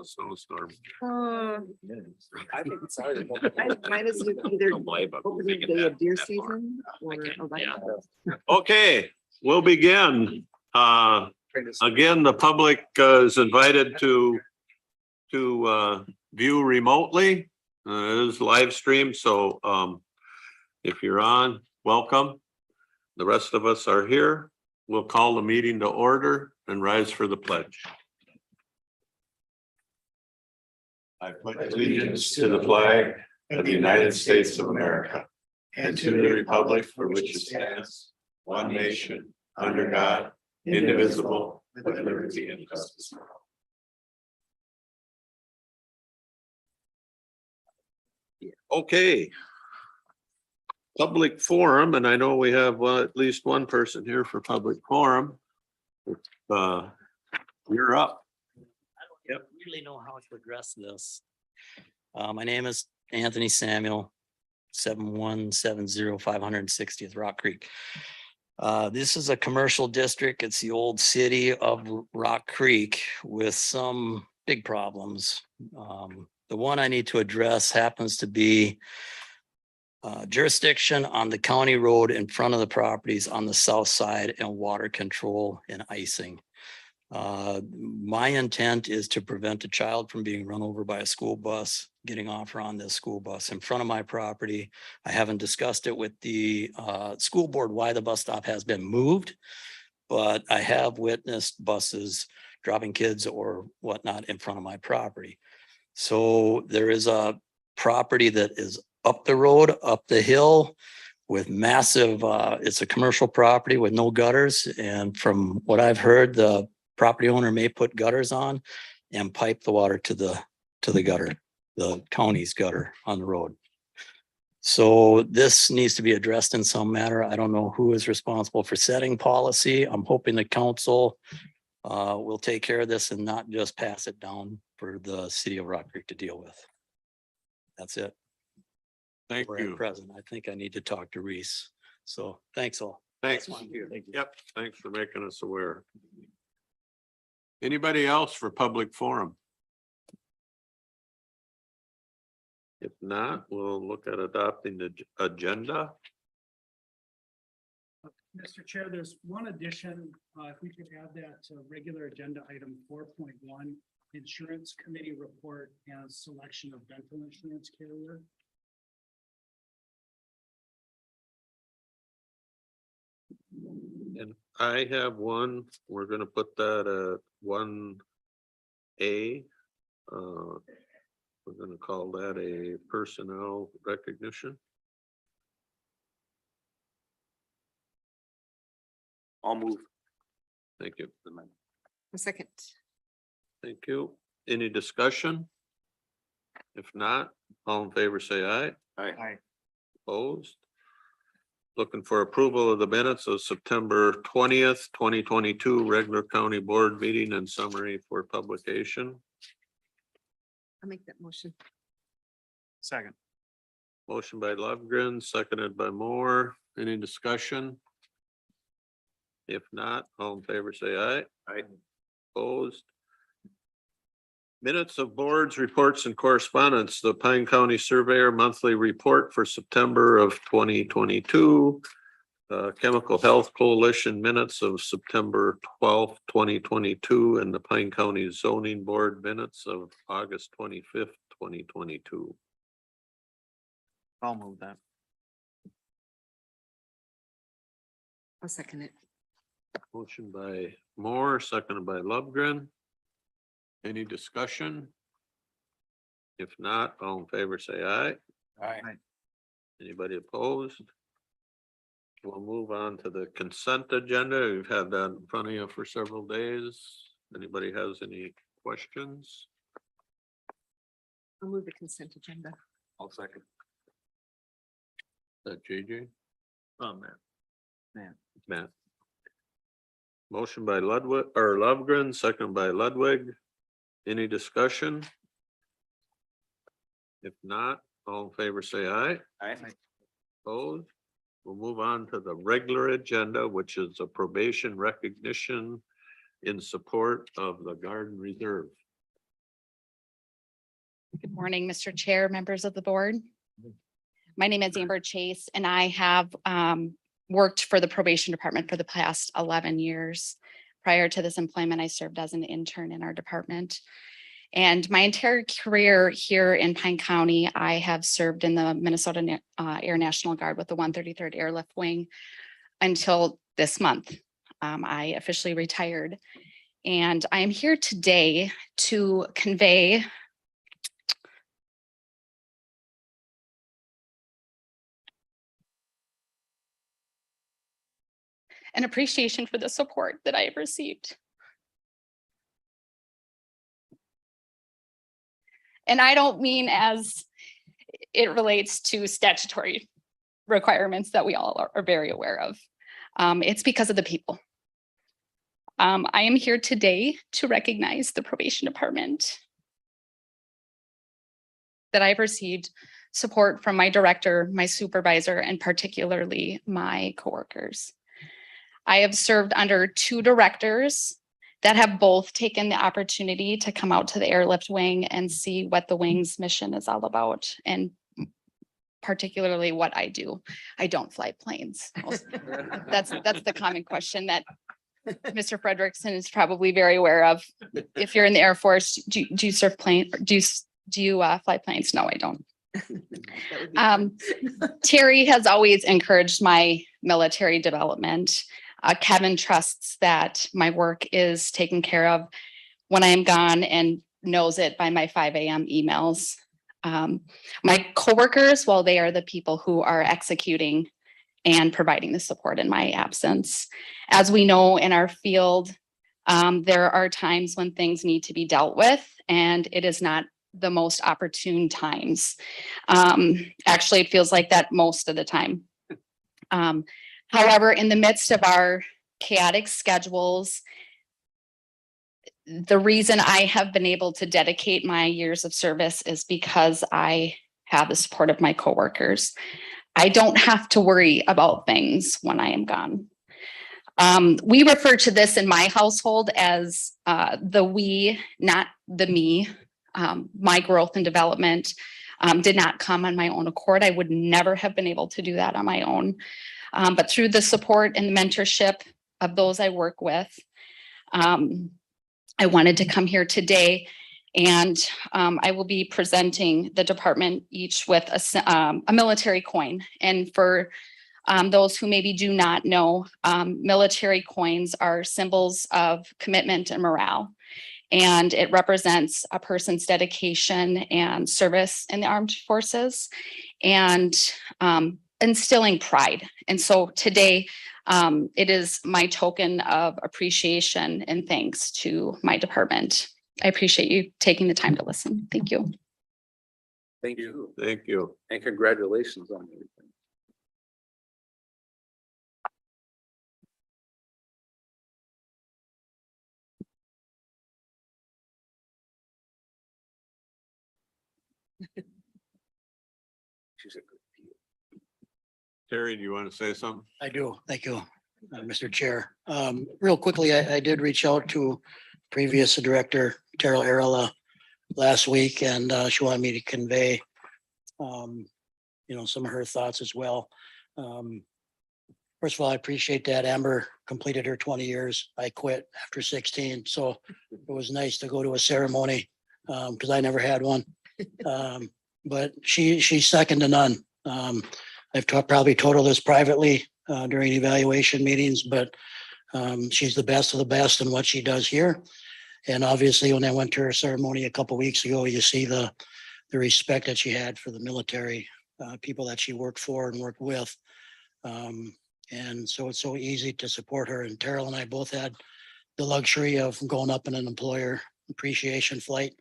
snowstorm. I think it's already. Mine is either opening day of deer season or election. Okay, we'll begin. Again, the public is invited to view remotely. It is live stream, so if you're on, welcome. The rest of us are here. We'll call the meeting to order and rise for the pledge. I pledge allegiance to the flag of the United States of America and to the republic for which it stands, one nation, under God, indivisible, with liberty and justice for all. Okay. Public forum, and I know we have at least one person here for public forum. You're up. I don't really know how to address this. My name is Anthony Samuel, 7170 560th Rock Creek. This is a commercial district. It's the old city of Rock Creek with some big problems. The one I need to address happens to be jurisdiction on the county road in front of the properties on the south side and water control and icing. My intent is to prevent a child from being run over by a school bus, getting off or on this school bus in front of my property. I haven't discussed it with the school board why the bus stop has been moved, but I have witnessed buses dropping kids or whatnot in front of my property. So there is a property that is up the road, up the hill with massive, it's a commercial property with no gutters. And from what I've heard, the property owner may put gutters on and pipe the water to the gutter, the county's gutter on the road. So this needs to be addressed in some manner. I don't know who is responsible for setting policy. I'm hoping the council will take care of this and not just pass it down for the city of Rock Creek to deal with. That's it. Thank We're at you. present. I think I need to talk to Reese. So thanks all. Thanks. That's why I'm here. Thank you. Yep, thanks for making us aware. Anybody else for public forum? If not, we'll look at adopting the agenda. Mr. Chair, there's one addition, if we could add that to regular agenda item 4.1, insurance committee report and selection of dental insurance carrier. And I have one, we're gonna put that at 1A. We're gonna call that a personnel recognition. I'll move. Thank you. A second. Thank you. Any discussion? If not, all in favor, say aye. Aye. Opposed? Looking for approval of the minutes of September 20th, 2022 regular county board meeting and summary for publication. I'll make that motion. Second. Motion by Lovegren, seconded by Moore. Any discussion? If not, all in favor, say aye. Aye. Opposed? Minutes of boards, reports and correspondence, the Pine County Surveyor Monthly Report for September of 2022. Chemical Health Coalition minutes of September 12th, 2022, and the Pine County Zoning Board minutes of August 25th, 2022. I'll move that. I'll second it. Motion by Moore, seconded by Lovegren. Any discussion? If not, all in favor, say aye. Aye. Anybody opposed? We'll move on to the consent agenda. We've had that in front of you for several days. Anybody has any questions? I'll move the consent agenda. I'll second. That JJ? Oh, man. Matt. Motion by Ludwig or Lovegren, second by Ludwig. Any discussion? If not, all in favor, say aye. Aye. Opposed? We'll move on to the regular agenda, which is a probation recognition in support of the Garden Reserve. Good morning, Mr. Chair, members of the board. My name is Amber Chase and I have worked for the probation department for the past 11 years. Prior to this employment, I served as an intern in our department. And my entire career here in Pine County, I have served in the Minnesota Air National Guard with the 133rd Airlift Wing until this month. I officially retired. And I am here today to convey an appreciation for the support that I have received. And I don't mean as it relates to statutory requirements that we all are very aware of. It's because of the people. I am here today to recognize the probation department that I've received support from my director, my supervisor, and particularly my coworkers. I have served under 2 directors that have both taken the opportunity to come out to the airlift wing and see what the wing's mission is all about, and particularly what I do. I don't fly planes. That's the common question that Mr. Frederickson is probably very aware of. If you're in the Air Force, do you surf plane? Do you fly planes? No, I don't. Terry has always encouraged my military development. Kevin trusts that my work is taken care of when I am gone and knows it by my 5 a.m. emails. My coworkers, well, they are the people who are executing and providing the support in my absence. As we know in our field, there are times when things need to be dealt with, and it is not the most opportune times. Actually, it feels like that most of the time. However, in the midst of our chaotic schedules, the reason I have been able to dedicate my years of service is because I have the support of my coworkers. I don't have to worry about things when I am gone. We refer to this in my household as the we, not the me. My growth and development did not come on my own accord. I would never have been able to do that on my own. But through the support and the mentorship of those I work with, I wanted to come here today, and I will be presenting the department each with a military coin. And for those who maybe do not know, military coins are symbols of commitment and morale. And it represents a person's dedication and service in the armed forces and instilling pride. And so today, it is my token of appreciation and thanks to my department. I appreciate you taking the time to listen. Thank you. Thank you. Thank you. And congratulations on everything. She's a good deal. Terry, do you want to say something? I do. Thank you, Mr. Chair. Real quickly, I did reach out to previous director, Terrell Arella, last week, and she wanted me to convey, some of her thoughts as well. First of all, I appreciate that Amber completed her 20 years. I quit after 16, so it was nice to go to a ceremony because I never had one. But she's second to none. I've probably told her this privately during evaluation meetings, but she's the best of the best in what she does here. And obviously, when I went to her ceremony a couple of weeks ago, you see the respect that she had for the military people that she worked for and worked with. And so it's so easy to support her. And Terrell and I both had the luxury of going up in an employer appreciation flight.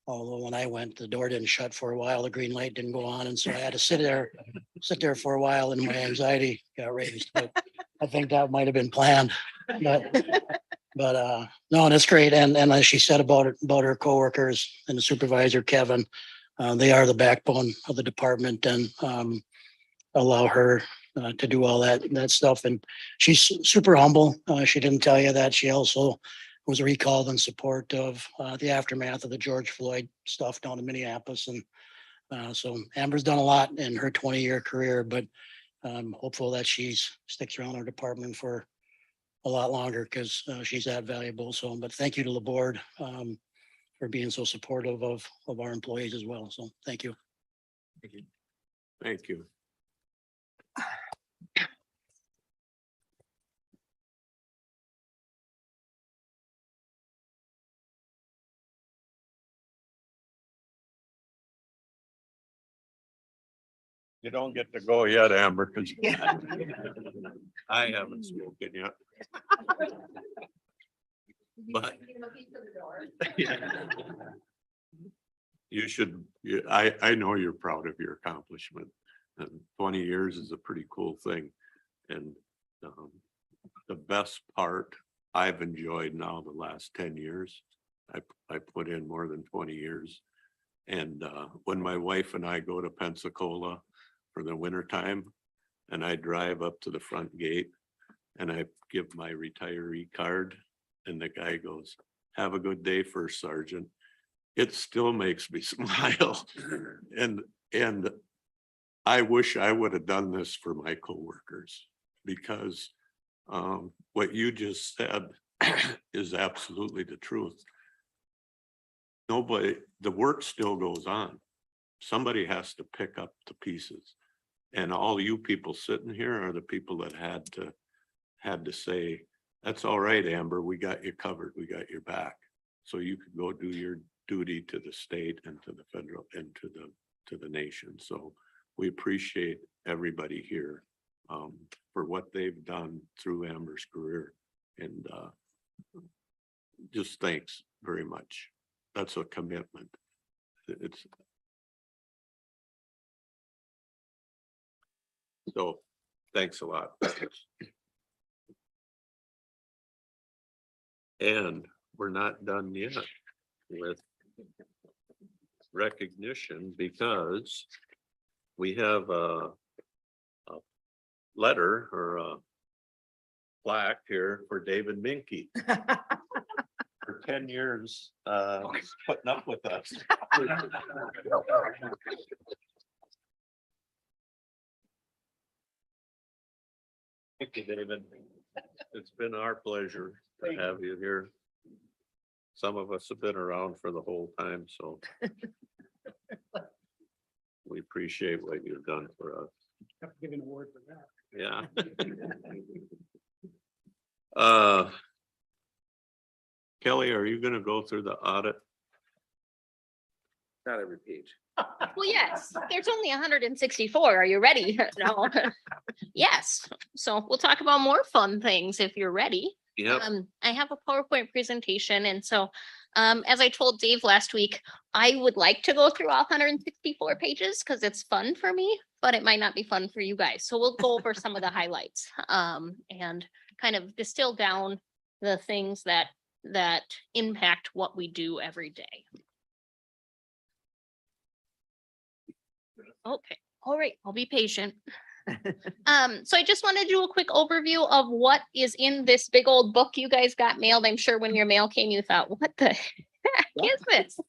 Although when I went, the door didn't shut for a while, the green light didn't go on. And so I had to sit there for a while, and my anxiety got raised. But I think that might have been planned. But no, and it's great. And as she said about her coworkers and the supervisor, Kevin, they are the backbone of the department, and allow her to do all that stuff. And she's super humble. She didn't tell you that. She also was recalled in support of the aftermath of the George Floyd stuff down in Minneapolis. And so Amber's done a lot in her 20-year career, but I'm hopeful that she's sticks around our department for a lot longer because she's that valuable. So, but thank you to the board for being so supportive of our employees as well. So thank you. Thank you. You don't get to go yet, Amber, because I haven't spoken yet. But you should, I know you're proud of your accomplishment, and 20 years is a pretty cool thing. And the best part I've enjoyed now the last 10 years, I put in more than 20 years. And when my wife and I go to Pensacola for the winter time, and I drive up to the front gate and I give my retiree card, and the guy goes, "Have a good day, First Sergeant." It still makes me smile. And I wish I would have done this for my coworkers, because what you just said is absolutely the truth. The work still goes on. Somebody has to pick up the pieces. And all you people sitting here are the people that had to say, "That's all right, Amber, we got you covered, we got your back." So you could go do your duty to the state and to the federal and to the nation. So we appreciate everybody here for what they've done through Amber's career. And just thanks very much. That's a commitment. It's so thanks a lot. And we're not done yet with recognition, because we have a letter or a plaque here for David Minke. For 10 years, putting up with us. Thank you, David. It's been our pleasure to have you here. Some of us have been around for the whole time, so we appreciate what you've done for us. Have to give an award for that. Yeah. Kelly, are you gonna go through the audit? Not every page. Well, yes, there's only 164. Are you ready? No. Yes, so we'll talk about more fun things if you're ready. Yep. I have a PowerPoint presentation, and so as I told Dave last week, I would like to go through all 164 pages because it's fun for me, but it might not be fun for you guys. So we'll go over some of the highlights and kind of distill down the things that impact what we do every day. Okay, all right, I'll be patient. So I just want to do a quick overview of what is in this big old book you guys got mailed. I'm sure when your mail came, you thought, what the heck is this?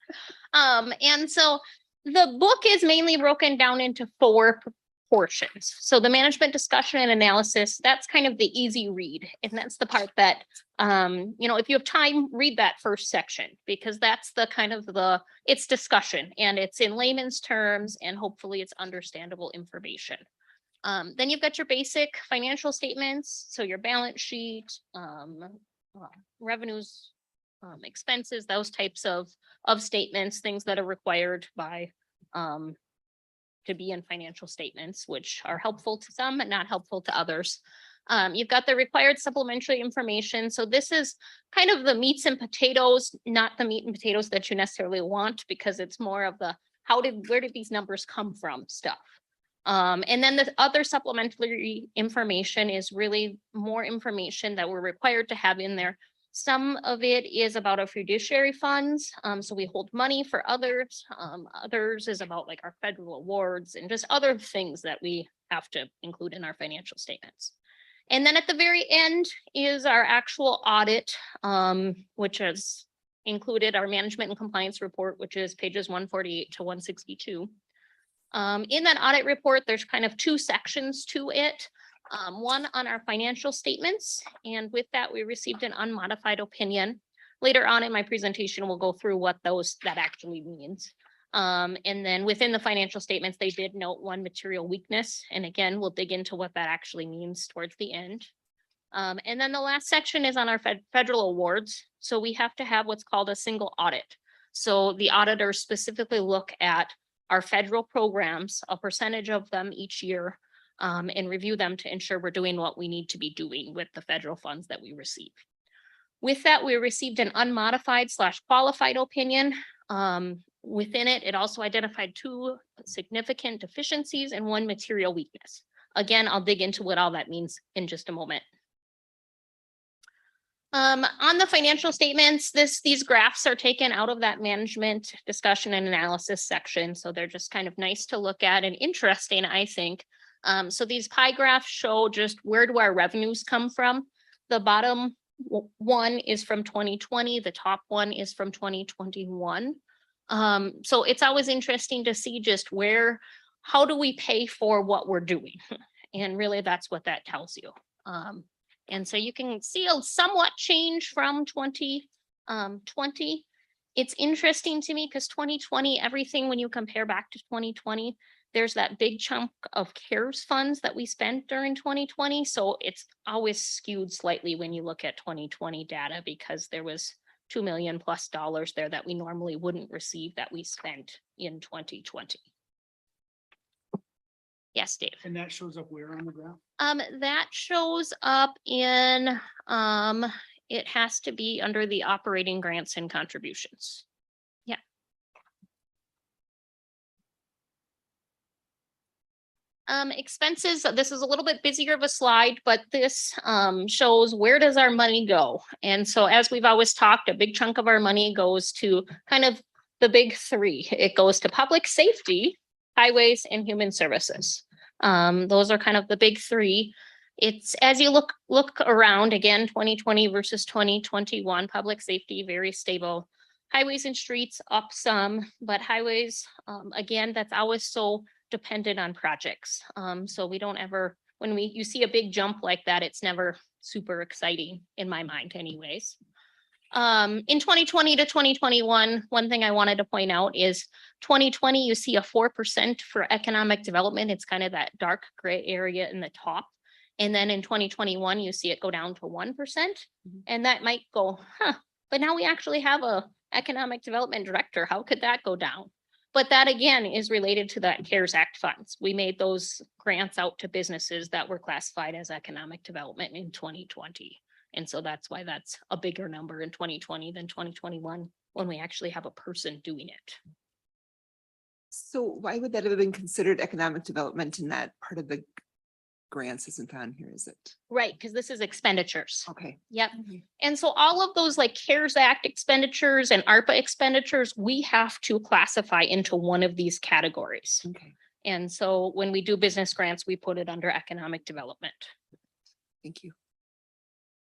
And so the book is mainly broken down into 4 portions. So the management discussion and analysis, that's kind of the easy read. And that's the part that, if you have time, read that first section, because that's the kind of it's discussion and it's in layman's terms, and hopefully it's understandable information. Then you've got your basic financial statements. So your balance sheet, revenues, expenses, those types of statements, things that are required by, to be in financial statements, which are helpful to some and not helpful to others. You've got the required supplementary information. So this is kind of the meats and potatoes, not the meat and potatoes that you necessarily want, because it's more of the where did these numbers come from stuff. And then the other supplementary information is really more information that we're required to have in there. Some of it is about our fiduciary funds. So we hold money for others. Others is about like our federal awards and just other things that we have to include in our financial statements. And then at the very end is our actual audit, which has included our management and compliance report, which is pages 148 to 162. In that audit report, there's kind of two sections to it. One on our financial statements, and with that, we received an unmodified opinion. Later on in my presentation, we'll go through what that actually means. And then within the financial statements, they did note one material weakness. And again, we'll dig into what that actually means towards the end. And then the last section is on our federal awards. So we have to have what's called a single audit. So the auditors specifically look at our federal programs, a percentage of them each year, and review them to ensure we're doing what we need to be doing with the federal funds that we receive. With that, we received an unmodified / qualified opinion. Within it, it also identified 2 significant deficiencies and 1 material weakness. Again, I'll dig into what all that means in just a moment. On the financial statements, these graphs are taken out of that management discussion and analysis section. So they're just kind of nice to look at and interesting, I think. So these pie graphs show just where do our revenues come from. The bottom one is from 2020, the top one is from 2021. So it's always interesting to see just how do we pay for what we're doing? And really that's what that tells you. And so you can see a somewhat change from 2020. It's interesting to me because 2020, everything when you compare back to 2020, there's that big chunk of CARES funds that we spent during 2020. So it's always skewed slightly when you look at 2020 data because there was $2 million+ there that we normally wouldn't receive that we spent in 2020. Yes, Dave. And that shows up where on the graph? That shows up in, it has to be under the operating grants and contributions. Yeah. Expenses, this is a little bit busier of a slide, but this shows where does our money go? And so as we've always talked, a big chunk of our money goes to kind of the big 3. It goes to public safety, highways, and human services. Those are kind of the big 3. It's as you look around again, 2020 versus 2021, public safety, very stable. Highways and streets up some, but highways, again, that's always so dependent on projects. So we don't ever, when you see a big jump like that, it's never super exciting in my mind anyways. In 2020 to 2021, one thing I wanted to point out is 2020, you see a 4% for economic development. It's kind of that dark gray area in the top. And then in 2021, you see it go down to 1%. And that might go, but now we actually have a economic development director. How could that go down? But that again is related to that CARES Act funds. We made those grants out to businesses that were classified as economic development in 2020. And so that's why that's a bigger number in 2020 than 2021 when we actually have a person doing it. So why would that have been considered economic development in that part of the grants isn't on here, is it? Right, because this is expenditures. Okay. Yep. Okay. And so all of those like CARES Act expenditures and ARPA expenditures, we have to classify into one of these categories. Okay, And so when we do business grants, we put it under economic development, thank you.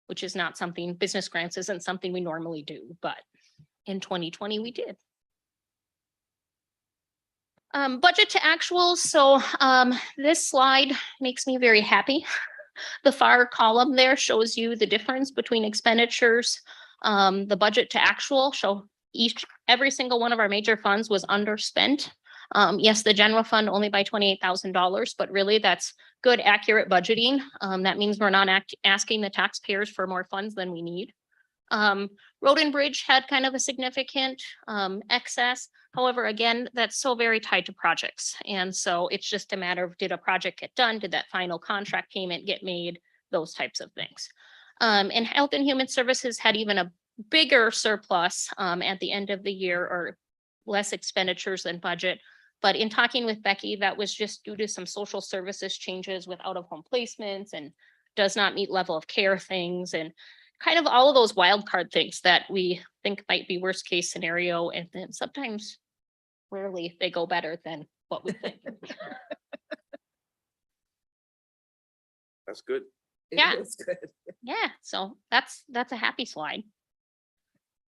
which is not something, business grants isn't something we normally do, but in 2020 we did. Budget to actuals. So this slide makes me very happy. The far column there shows you the difference between expenditures. The budget to actual show every single one of our major funds was underspent. Yes, the general fund only by $28,000, but really that's good, accurate budgeting. That means we're not asking the taxpayers for more funds than we need. Road and bridge had kind of a significant excess. However, again, that's so very tied to projects. And so it's just a matter of, did a project get done? Did that final contract payment get made? Those types of things. And health and human services had even a bigger surplus at the end of the year, or less expenditures than budget. But in talking with Becky, that was just due to some social services changes with out-of-home placements and does not meet level of care things, and kind of all of those wild card things that we think might be worst case scenario. And then sometimes, rarely, they go better than what we think. That's good. Yeah. That's good. Yeah, so that's a happy slide.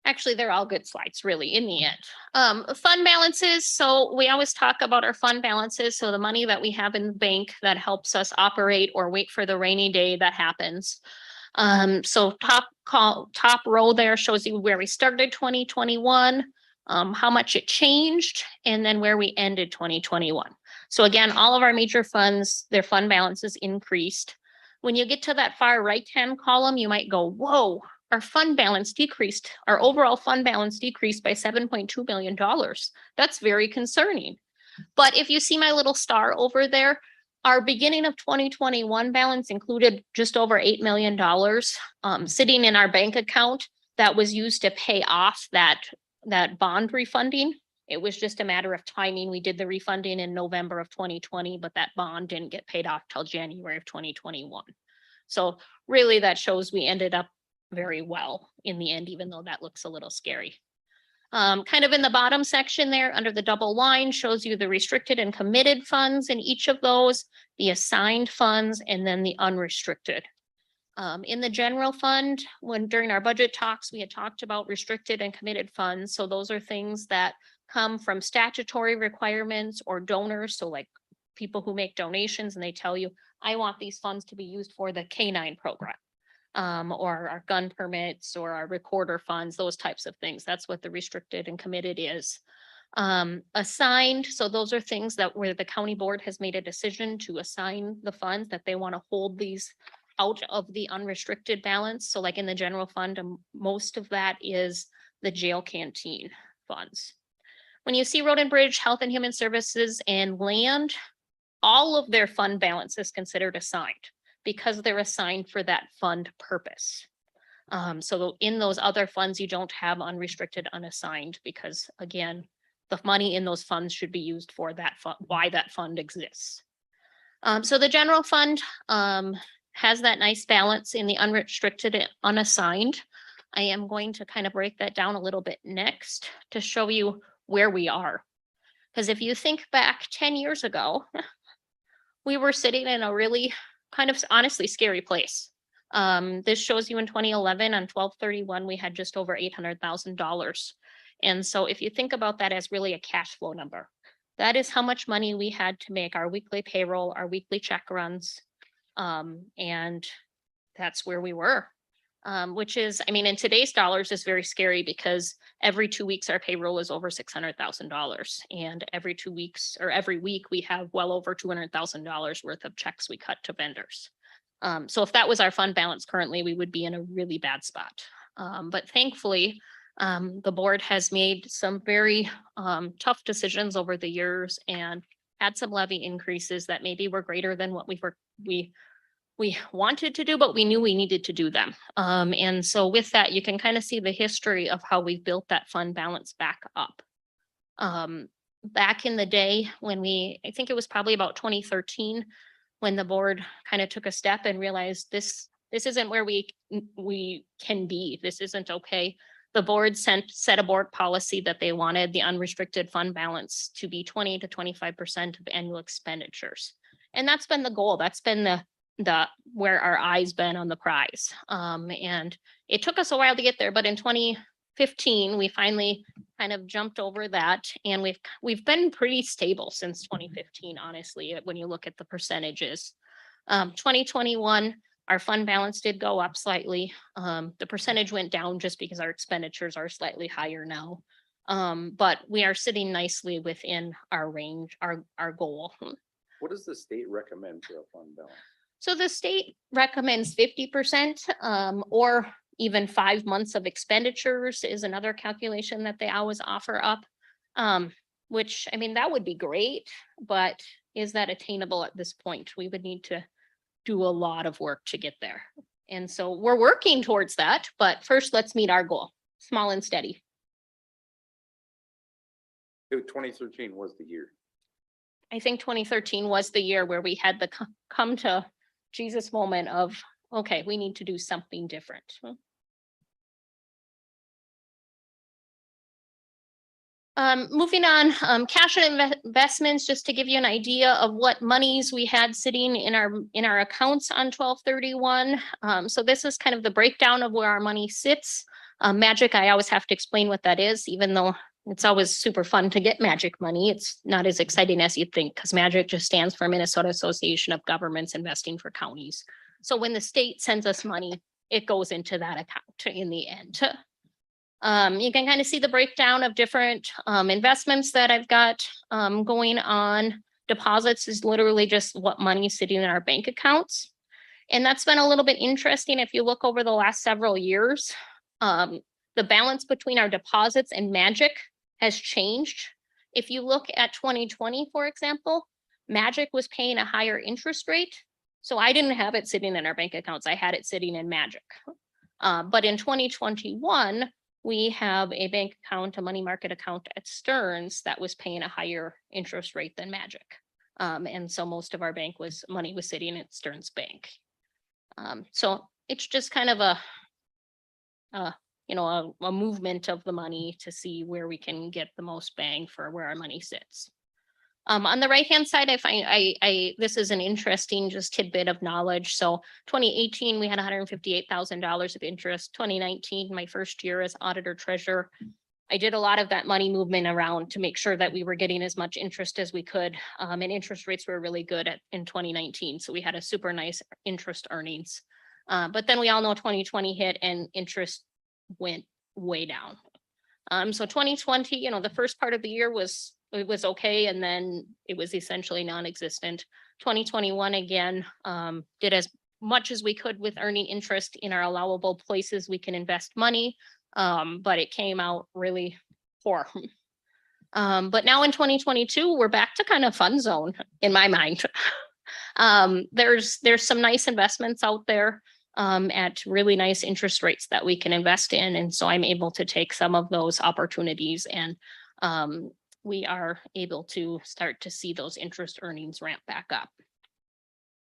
Actually, they're all good slides, really, in the end. Fund balances. So we always talk about our fund balances. So the money that we have in the bank that helps us operate or wait for the rainy day that happens. So top row there shows you where we started 2021, how much it changed, and then where we ended 2021. So again, all of our major funds, their fund balances increased. When you get to that far right-hand column, you might go, whoa, our fund balance decreased. Our overall fund balance decreased by $7.2 million. That's very concerning. But if you see my little star over there, our beginning of 2021 balance included just over $8 million sitting in our bank account that was used to pay off that bond refunding. It was just a matter of timing. We did the refunding in November of 2020, but that bond didn't get paid off till January of 2021. So really that shows we ended up very well in the end, even though that looks a little scary. Kind of in the bottom section there under the double line shows you the restricted and committed funds in each of those, the assigned funds, and then the unrestricted. In the general fund, when during our budget talks, we had talked about restricted and committed funds. So those are things that come from statutory requirements or donors. So like people who make donations and they tell you, I want these funds to be used for the K-9 program. Or our gun permits or our recorder funds, those types of things. That's what the restricted and committed is. Assigned, so those are things that where the county board has made a decision to assign the funds that they want to hold these out of the unrestricted balance. So like in the general fund, most of that is the jail canteen funds. When you see road and bridge, health and human services, and land, all of their fund balance is considered assigned, because they're assigned for that fund purpose. So in those other funds, you don't have unrestricted, unassigned, because again, the money in those funds should be used for that fund, why that fund exists. So the general fund has that nice balance in the unrestricted and unassigned. I am going to kind of break that down a little bit next to show you where we are. Because if you think back 10 years ago, we were sitting in a really kind of honestly scary place. This shows you in 2011 on 12/31, we had just over $800,000. And so if you think about that as really a cash flow number, that is how much money we had to make our weekly payroll, our weekly check runs. And that's where we were, which is, I mean, in today's dollars is very scary because every 2 weeks our payroll is over $600,000. And every 2 weeks or every week we have well over $200,000 worth of checks we cut to vendors. So if that was our fund balance currently, we would be in a really bad spot. But thankfully, the board has made some very tough decisions over the years and had some levy increases that maybe were greater than what we wanted to do, but we knew we needed to do them. And so with that, you can kind of see the history of how we built that fund balance back up. Back in the day when I think it was probably about 2013, when the board kind of took a step and realized this isn't where we can be. This isn't okay. The board set a board policy that they wanted the unrestricted fund balance to be 20 to 25% of annual expenditures. And that's been the goal. That's been the where our eyes been on the prize. And it took us a while to get there, but in 2015, we finally kind of jumped over that. And we've been pretty stable since 2015, honestly, when you look at the percentages. 2021, our fund balance did go up slightly. The percentage went down just because our expenditures are slightly higher now. But we are sitting nicely within our range, our goal. What does the state recommend for a fund balance? So the state recommends 50% or even 5 months of expenditures is another calculation that they always offer up. Which, I mean, that would be great, but is that attainable at this point? We would need to do a lot of work to get there. And so we're working towards that, but first let's meet our goal, small and steady. 2013 was the year. I think 2013 was the year where we had the come to Jesus moment of, okay, we need to do something different. Moving on, cash and investments, just to give you an idea of what monies we had sitting in our accounts on 12/31. So this is kind of the breakdown of where our money sits. Magic, I always have to explain what that is, even though it's always super fun to get magic money. It's not as exciting as you'd think, because magic just stands for Minnesota Association of Governments Investing for Counties. So when the state sends us money, it goes into that account in the end. You can kind of see the breakdown of different investments that I've got going on. Deposits is literally just what money is sitting in our bank accounts. And that's been a little bit interesting. If you look over the last several years, the balance between our deposits and magic has changed. If you look at 2020, for example, magic was paying a higher interest rate. So I didn't have it sitting in our bank accounts. I had it sitting in magic. But in 2021, we have a bank account, a money market account at Stearns that was paying a higher interest rate than magic. And so most of our money was sitting at Stearns Bank. So it's just kind of a movement of the money to see where we can get the most bang for where our money sits. On the right-hand side, I find this is an interesting just tidbit of knowledge. So 2018, we had $158,000 of interest. 2019, my first year as auditor treasurer, I did a lot of that money movement around to make sure that we were getting as much interest as we could. And interest rates were really good in 2019. So we had a super nice interest earnings. But then we all know 2020 hit and interest went way down. So 2020, the first part of the year was okay, and then it was essentially non-existent. 2021 again, did as much as we could with earning interest in our allowable places we can invest money, but it came out really poor. But now in 2022, we're back to kind of fun zone in my mind. There's some nice investments out there at really nice interest rates that we can invest in, and so I'm able to take some of those opportunities, and we are able to start to see those interest earnings ramp back up.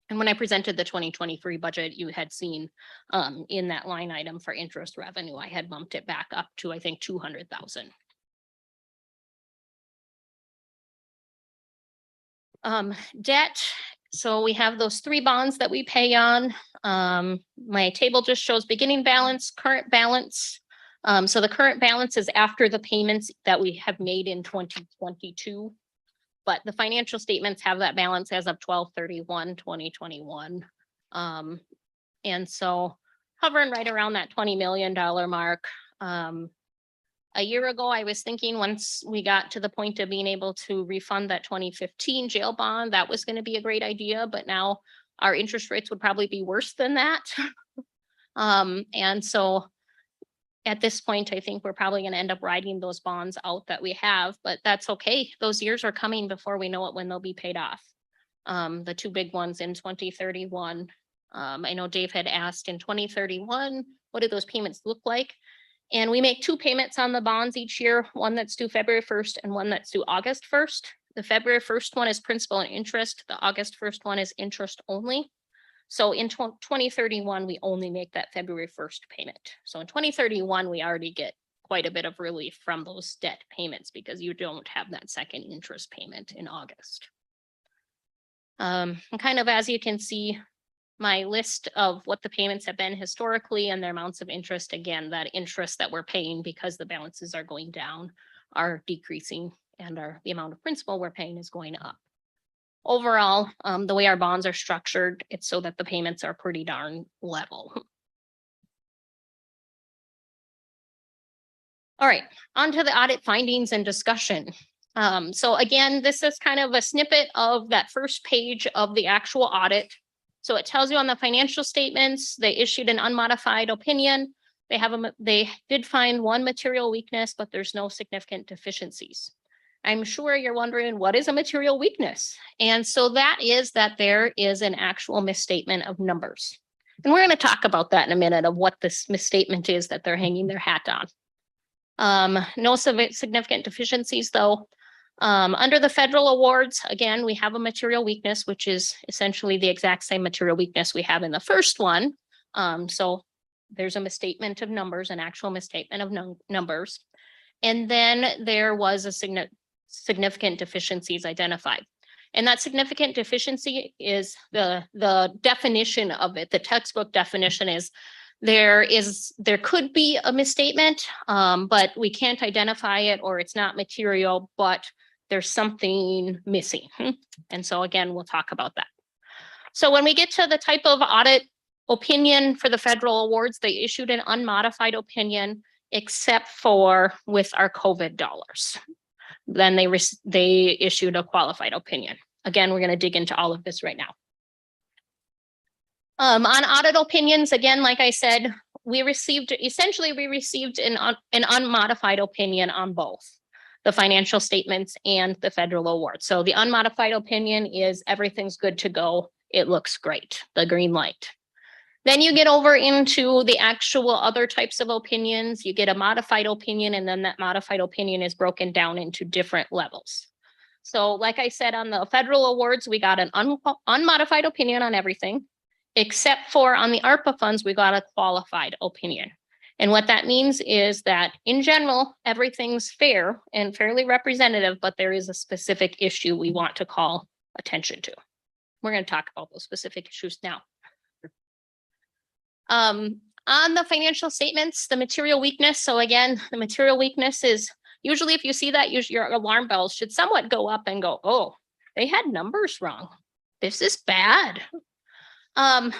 And when I presented the 2023 budget, you had seen in that line item for interest revenue, I had bumped it back up to, I think, 200,000. Debt. So we have those 3 bonds that we pay on. My table just shows beginning balance, current balance. So the current balance is after the payments that we have made in 2022, but the financial statements have that balance as of 12/31/2021. And so hovering right around that $20 million mark. A year ago, I was thinking once we got to the point of being able to refund that 2015 jail bond, that was going to be a great idea, but now our interest rates would probably be worse than that. And so at this point, I think we're probably going to end up riding those bonds out that we have, but that's okay. Those years are coming before we know it when they'll be paid off. The 2 big ones in 2031. I know Dave had asked in 2031, what do those payments look like? And we make 2 payments on the bonds each year, one that's due February 1st and one that's due August 1st. The February 1st one is principal and interest. The August 1st one is interest only. So in 2031, we only make that February 1st payment. So in 2031, we already get quite a bit of relief from those debt payments because you don't have that second interest payment in August. And kind of as you can see, my list of what the payments have been historically and their amounts of interest, again, that interest that we're paying because the balances are going down are decreasing, and the amount of principal we're paying is going up. Overall, the way our bonds are structured, it's so that the payments are pretty darn level. All right, on to the audit findings and discussion. So again, this is kind of a snippet of that first page of the actual audit. So it tells you on the financial statements, they issued an unmodified opinion. They did find 1 material weakness, but there's no significant deficiencies. I'm sure you're wondering, what is a material weakness? And so that is that there is an actual misstatement of numbers. And we're going to talk about that in a minute of what this misstatement is that they're hanging their hat on. No significant deficiencies though. Under the federal awards, again, we have a material weakness, which is essentially the exact same material weakness we have in the first one. So there's a misstatement of numbers, an actual misstatement of numbers. And then there was a significant deficiencies identified. And that significant deficiency is the definition of it. The textbook definition is there could be a misstatement, but we can't identify it or it's not material, but there's something missing. And so again, we'll talk about that. So when we get to the type of audit opinion for the federal awards, they issued an unmodified opinion except for with our COVID dollars. Then they issued a qualified opinion. Again, we're going to dig into all of this right now. On audit opinions, again, like I said, we received an unmodified opinion on both the financial statements and the federal award. So the unmodified opinion is everything's good to go. It looks great, the green light. Then you get over into the actual other types of opinions. You get a modified opinion, and then that modified opinion is broken down into different levels. So like I said, on the federal awards, we got an unmodified opinion on everything, except for on the ARPA funds, we got a qualified opinion. And what that means is that in general, everything's fair and fairly representative, but there is a specific issue we want to call attention to. We're going to talk about those specific issues now. On the financial statements, the material weakness. So again, the material weakness is usually if you see that, your alarm bells should somewhat go up and go, oh, they had numbers wrong. This is bad. And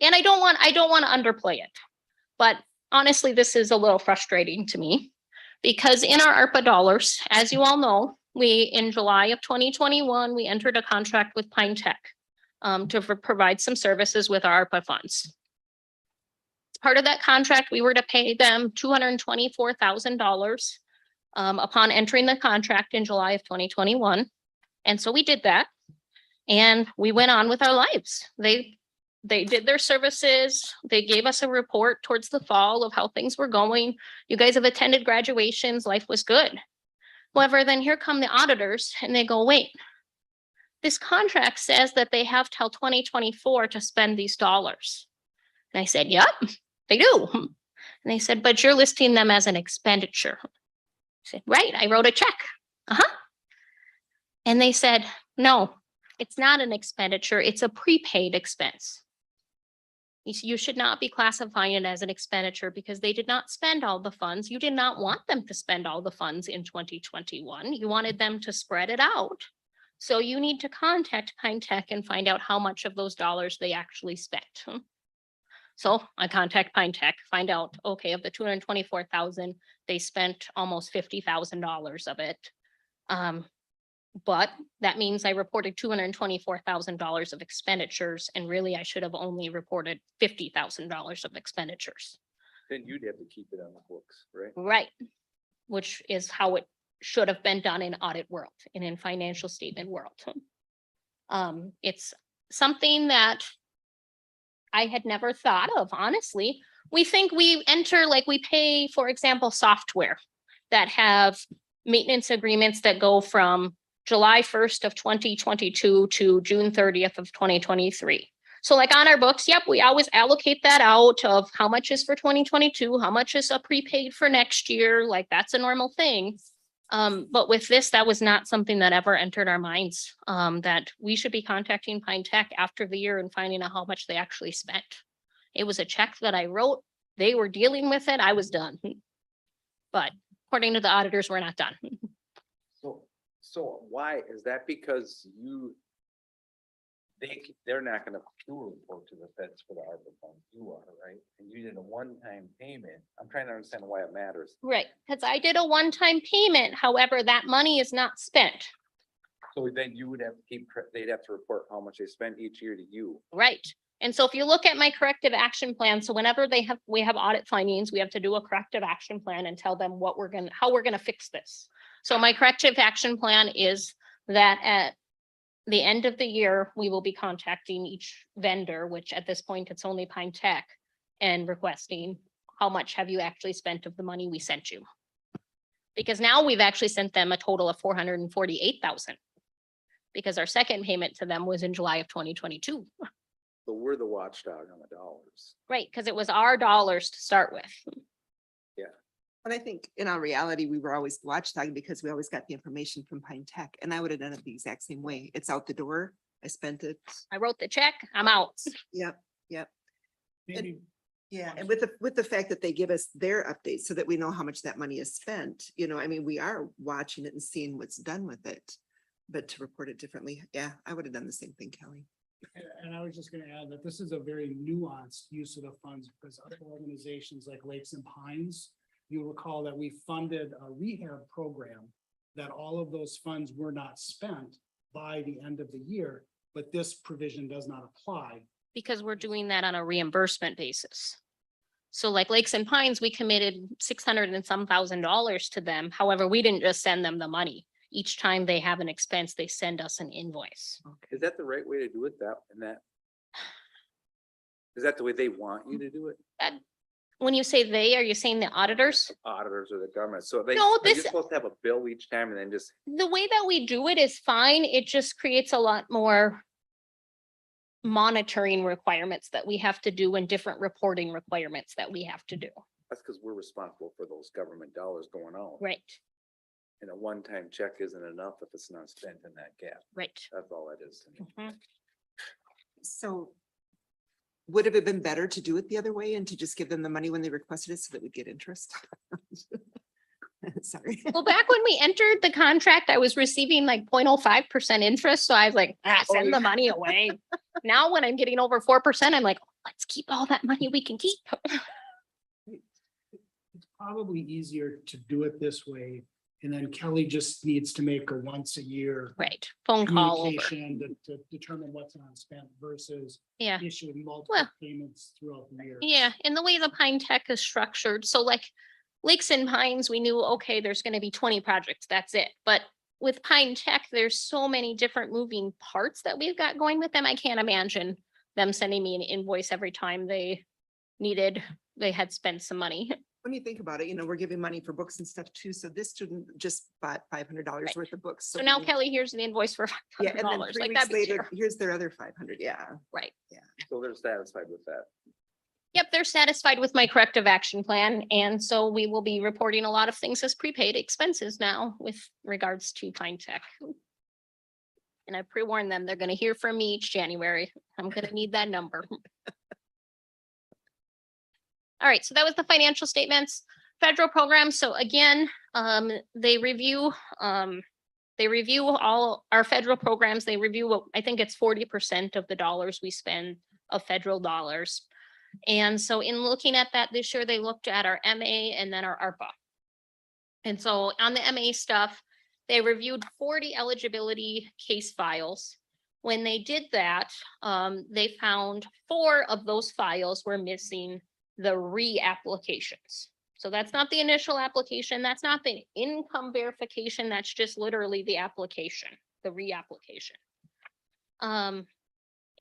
I don't want to underplay it, but honestly, this is a little frustrating to me because in our ARPA dollars, as you all know, in July of 2021, we entered a contract with Pine Tech to provide some services with our ARPA funds. Part of that contract, we were to pay them $224,000 upon entering the contract in July of 2021. And so we did that and we went on with our lives. They did their services. They gave us a report towards the fall of how things were going. You guys have attended graduations. Life was good. However, then here come the auditors and they go, wait, this contract says that they have till 2024 to spend these dollars. And I said, yep, they do. And they said, but you're listing them as an expenditure. I said, right, I wrote a check. And they said, no, it's not an expenditure. It's a prepaid expense. You should not be classifying it as an expenditure because they did not spend all the funds. You did not want them to spend all the funds in 2021. You wanted them to spread it out. So you need to contact Pine Tech and find out how much of those dollars they actually spent. So I contact Pine Tech, find out, okay, of the 224,000, they spent almost $50,000 of it. But that means I reported $224,000 of expenditures, and really I should have only reported $50,000 of expenditures. Then you'd have to keep it on the books, right? Right, which is how it should have been done in audit world and in financial statement world. It's something that I had never thought of, honestly. We think we enter, like we pay, for example, software that have maintenance agreements that go from July 1st of 2022 to June 30th of 2023. So like on our books, yep, we always allocate that out of how much is for 2022, how much is a prepaid for next year, like that's a normal thing. But with this, that was not something that ever entered our minds, that we should be contacting Pine Tech after the year and finding out how much they actually spent. It was a check that I wrote. They were dealing with it. I was done. But according to the auditors, we're not done. So why is that? Because they're not gonna do a report to the feds for the ARPA funds. You are, right? And you did a one-time payment. I'm trying to understand why it matters. Right, because I did a one-time payment. However, that money is not spent. So then you would have to they'd have to report how much they spent each year to you. Right. And so if you look at my corrective action plan, so whenever we have audit findings, we have to do a corrective action plan and tell them how we're gonna fix this. So my corrective action plan is that at the end of the year, we will be contacting each vendor, which at this point, it's only Pine Tech, and requesting how much have you actually spent of the money we sent you? Because now we've actually sent them a total of $448,000 because our second payment to them was in July of 2022. So we're the watchdog on the dollars. Right, because it was our dollars to start with. Yeah. But I think in our reality, we were always watchdog because we always got the information from Pine Tech and I would have done it the exact same way. It's out the door. I spent it. I wrote the check, I'm out. Yep, yep. Maybe Yeah, and with the fact that they give us their updates so that we know how much that money is spent, you know, I mean, we are watching it and seeing what's done with it. But to report it differently, yeah, I would have done the same thing, Kelly. And I was just gonna add that this is a very nuanced use of the funds because other organizations like Lakes and Pines, you'll recall that we funded a rehab program that all of those funds were not spent by the end of the year, but this provision does not apply. Because we're doing that on a reimbursement basis. So like Lakes and Pines, we committed 600 and some $1,000s to them. However, we didn't just send them the money. Each time they have an expense, they send us an invoice. Is that the right way to do it? Is that the way they want you to do it? When you say they, are you saying the auditors? Auditors or the government? So No, are you this- supposed to have a bill each time and then just, The way that we do it is fine. It just creates a lot more monitoring requirements that we have to do and different reporting requirements that we have to do. that's because we're responsible for those government dollars going out. Right, And a one-time check isn't enough if it's not spent in that gap. right. That's all it is. to me. Mhm. So would it have been better to do it the other way and to just give them the money when they requested it so that we get interest? Sorry. Well, back when we entered the contract, I was receiving like 0.05% interest. So I was like, send yeah. the money away. Now when I'm getting over 4%, I'm like, let's keep all that money we can keep. It's probably easier to do it this way. And then Kelly just needs to make a once a year Right, phone call over. communication to determine what's unspent versus Yeah. issuing multiple Well, payments throughout the year. Yeah, and the way the Pine Tech is structured, so like Lakes and Pines, we knew, okay, there's gonna be 20 projects, that's it. But with Pine Tech, there's so many different moving parts that we've got going with them. I can't imagine them sending me an invoice every time they had spent some money. When you think about it, you know, we're giving money for books and stuff too. So this student just bought $500 Right. worth of books. So now we- Kelly, here's an invoice for Yeah, and then $500, 3 like weeks that'd be later, terrible. here's their other 500. Yeah. Right. So they're satisfied with that. Yep, they're satisfied with my corrective action plan, and so we will be reporting a lot of things as prepaid expenses now with regards to Pine Tech. And I pre-warned them, they're gonna hear from me each January. I'm gonna need that number. All right, so that was the financial statements, federal programs. So again, they review all our federal programs. They review what, I think it's 40% of the dollars we spend of federal dollars. And so in looking at that this year, they looked at our MA and then our ARPA. And so on the MA stuff, they reviewed 40 eligibility case files. When they did that, they found 4 of those files were missing the reapplications. So that's not the initial application. That's not the income verification. That's just literally the application, the reapplication.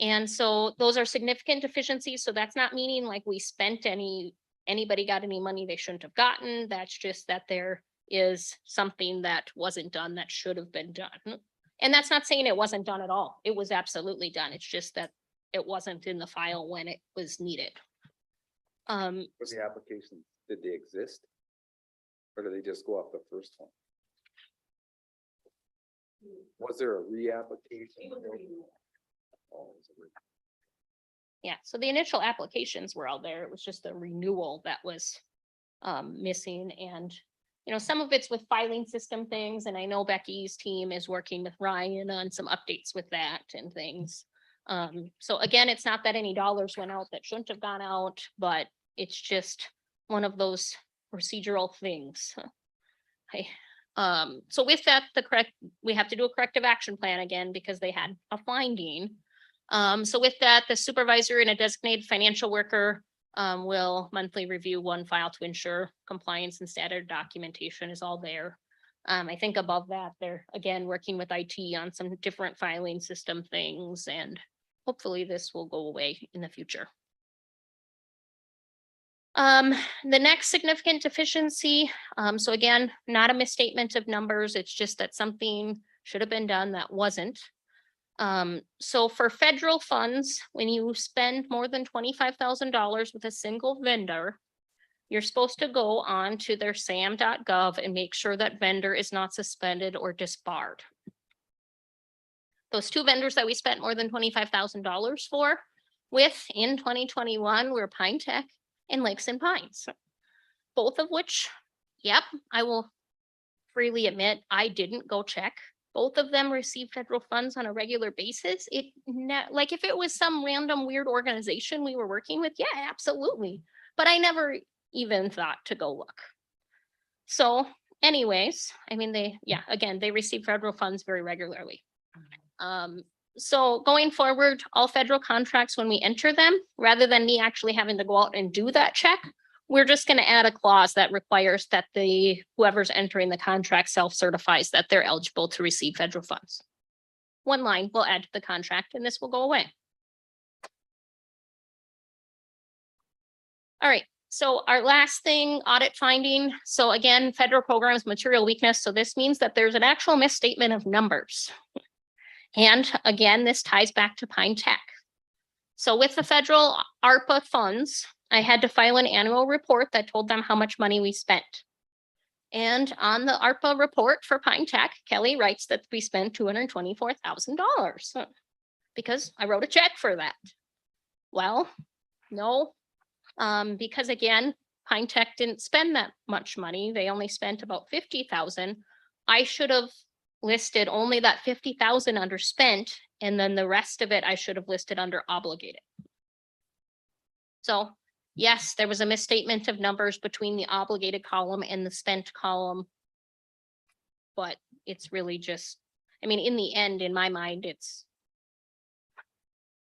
And so those are significant deficiencies. So that's not meaning like we spent anybody got any money they shouldn't have gotten. That's just that there is something that wasn't done that should have been done. And that's not saying it wasn't done at all. It was absolutely done. It's just that it wasn't in the file when it was needed. For the applications, did they exist? Or did they just go off the first one? Was there a reapplication? Oh, it was a re- Yeah, so the initial applications were all there. It was just the renewal that was missing. And, you know, some of it's with filing system things, and I know Becky's team is working with Ryan on some updates with that and things. So again, it's not that any dollars went out that shouldn't have gone out, but it's just one of those procedural things. Okay. So with that, we have to do a corrective action plan again because they had a finding. So with that, the supervisor and a designated financial worker will monthly review one file to ensure compliance and standard documentation is all there. I think above that, they're again working with IT on some different filing system things, and hopefully this will go away in the future. The next significant deficiency, so again, not a misstatement of numbers, it's just that something should have been done that wasn't. So for federal funds, when you spend more than $25,000 with a single vendor, you're supposed to go on to their sam.gov and make sure that vendor is not suspended or disbarred. Those two vendors that we spent more than $25,000 for with in 2021 were Pine Tech and Lakes and Pines. Both of which, yep, I will freely admit, I didn't go check. Both of them receive federal funds on a regular basis. Like if it was some random weird organization we were working with, yeah, absolutely. But I never even thought to go look. So anyways, I mean, again, they receive federal funds very regularly. So going forward, all federal contracts, when we enter them, rather than me actually having to go out and do that check, we're just going to add a clause that requires that whoever's entering the contract self-certifies that they're eligible to receive federal funds. One line will add to the contract and this will go away. All right, so our last thing, audit finding. So again, federal programs, material weakness. So this means that there's an actual misstatement of numbers. And again, this ties back to Pine Tech. So with the federal ARPA funds, I had to file an annual report that told them how much money we spent. And on the ARPA report for Pine Tech, Kelly writes that we spent $224,000 because I wrote a check for that. Well, no, because again, Pine Tech didn't spend that much money. They only spent about $50,000. I should have listed only that $50,000 under spent, and then the rest of it I should have listed under obligated. So yes, there was a misstatement of numbers between the obligated column and the spent column. But it's really just, I mean, in the end, in my mind, it's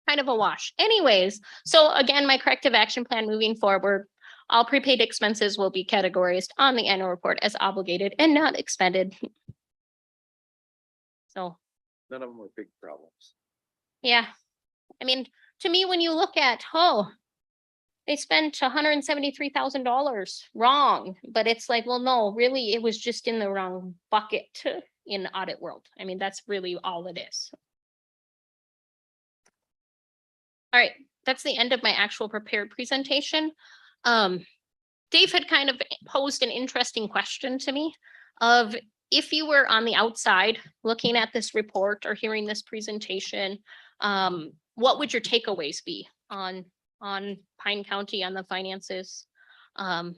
kind of a wash. Anyways, so again, my corrective action plan moving forward, all prepaid expenses will be categorized on the annual report as obligated and not expended. So, None of them were big problems. yeah, I mean, to me, when you look at, they spent $173,000 wrong, but it's like, well, no, really, it was just in the wrong bucket in the audit world. I mean, that's really all it is. All right, that's the end of my actual prepared presentation. Dave had kind of posed an interesting question to me of if you were on the outside looking at this report or hearing this presentation, what would your takeaways be on Pine County, on the finances? And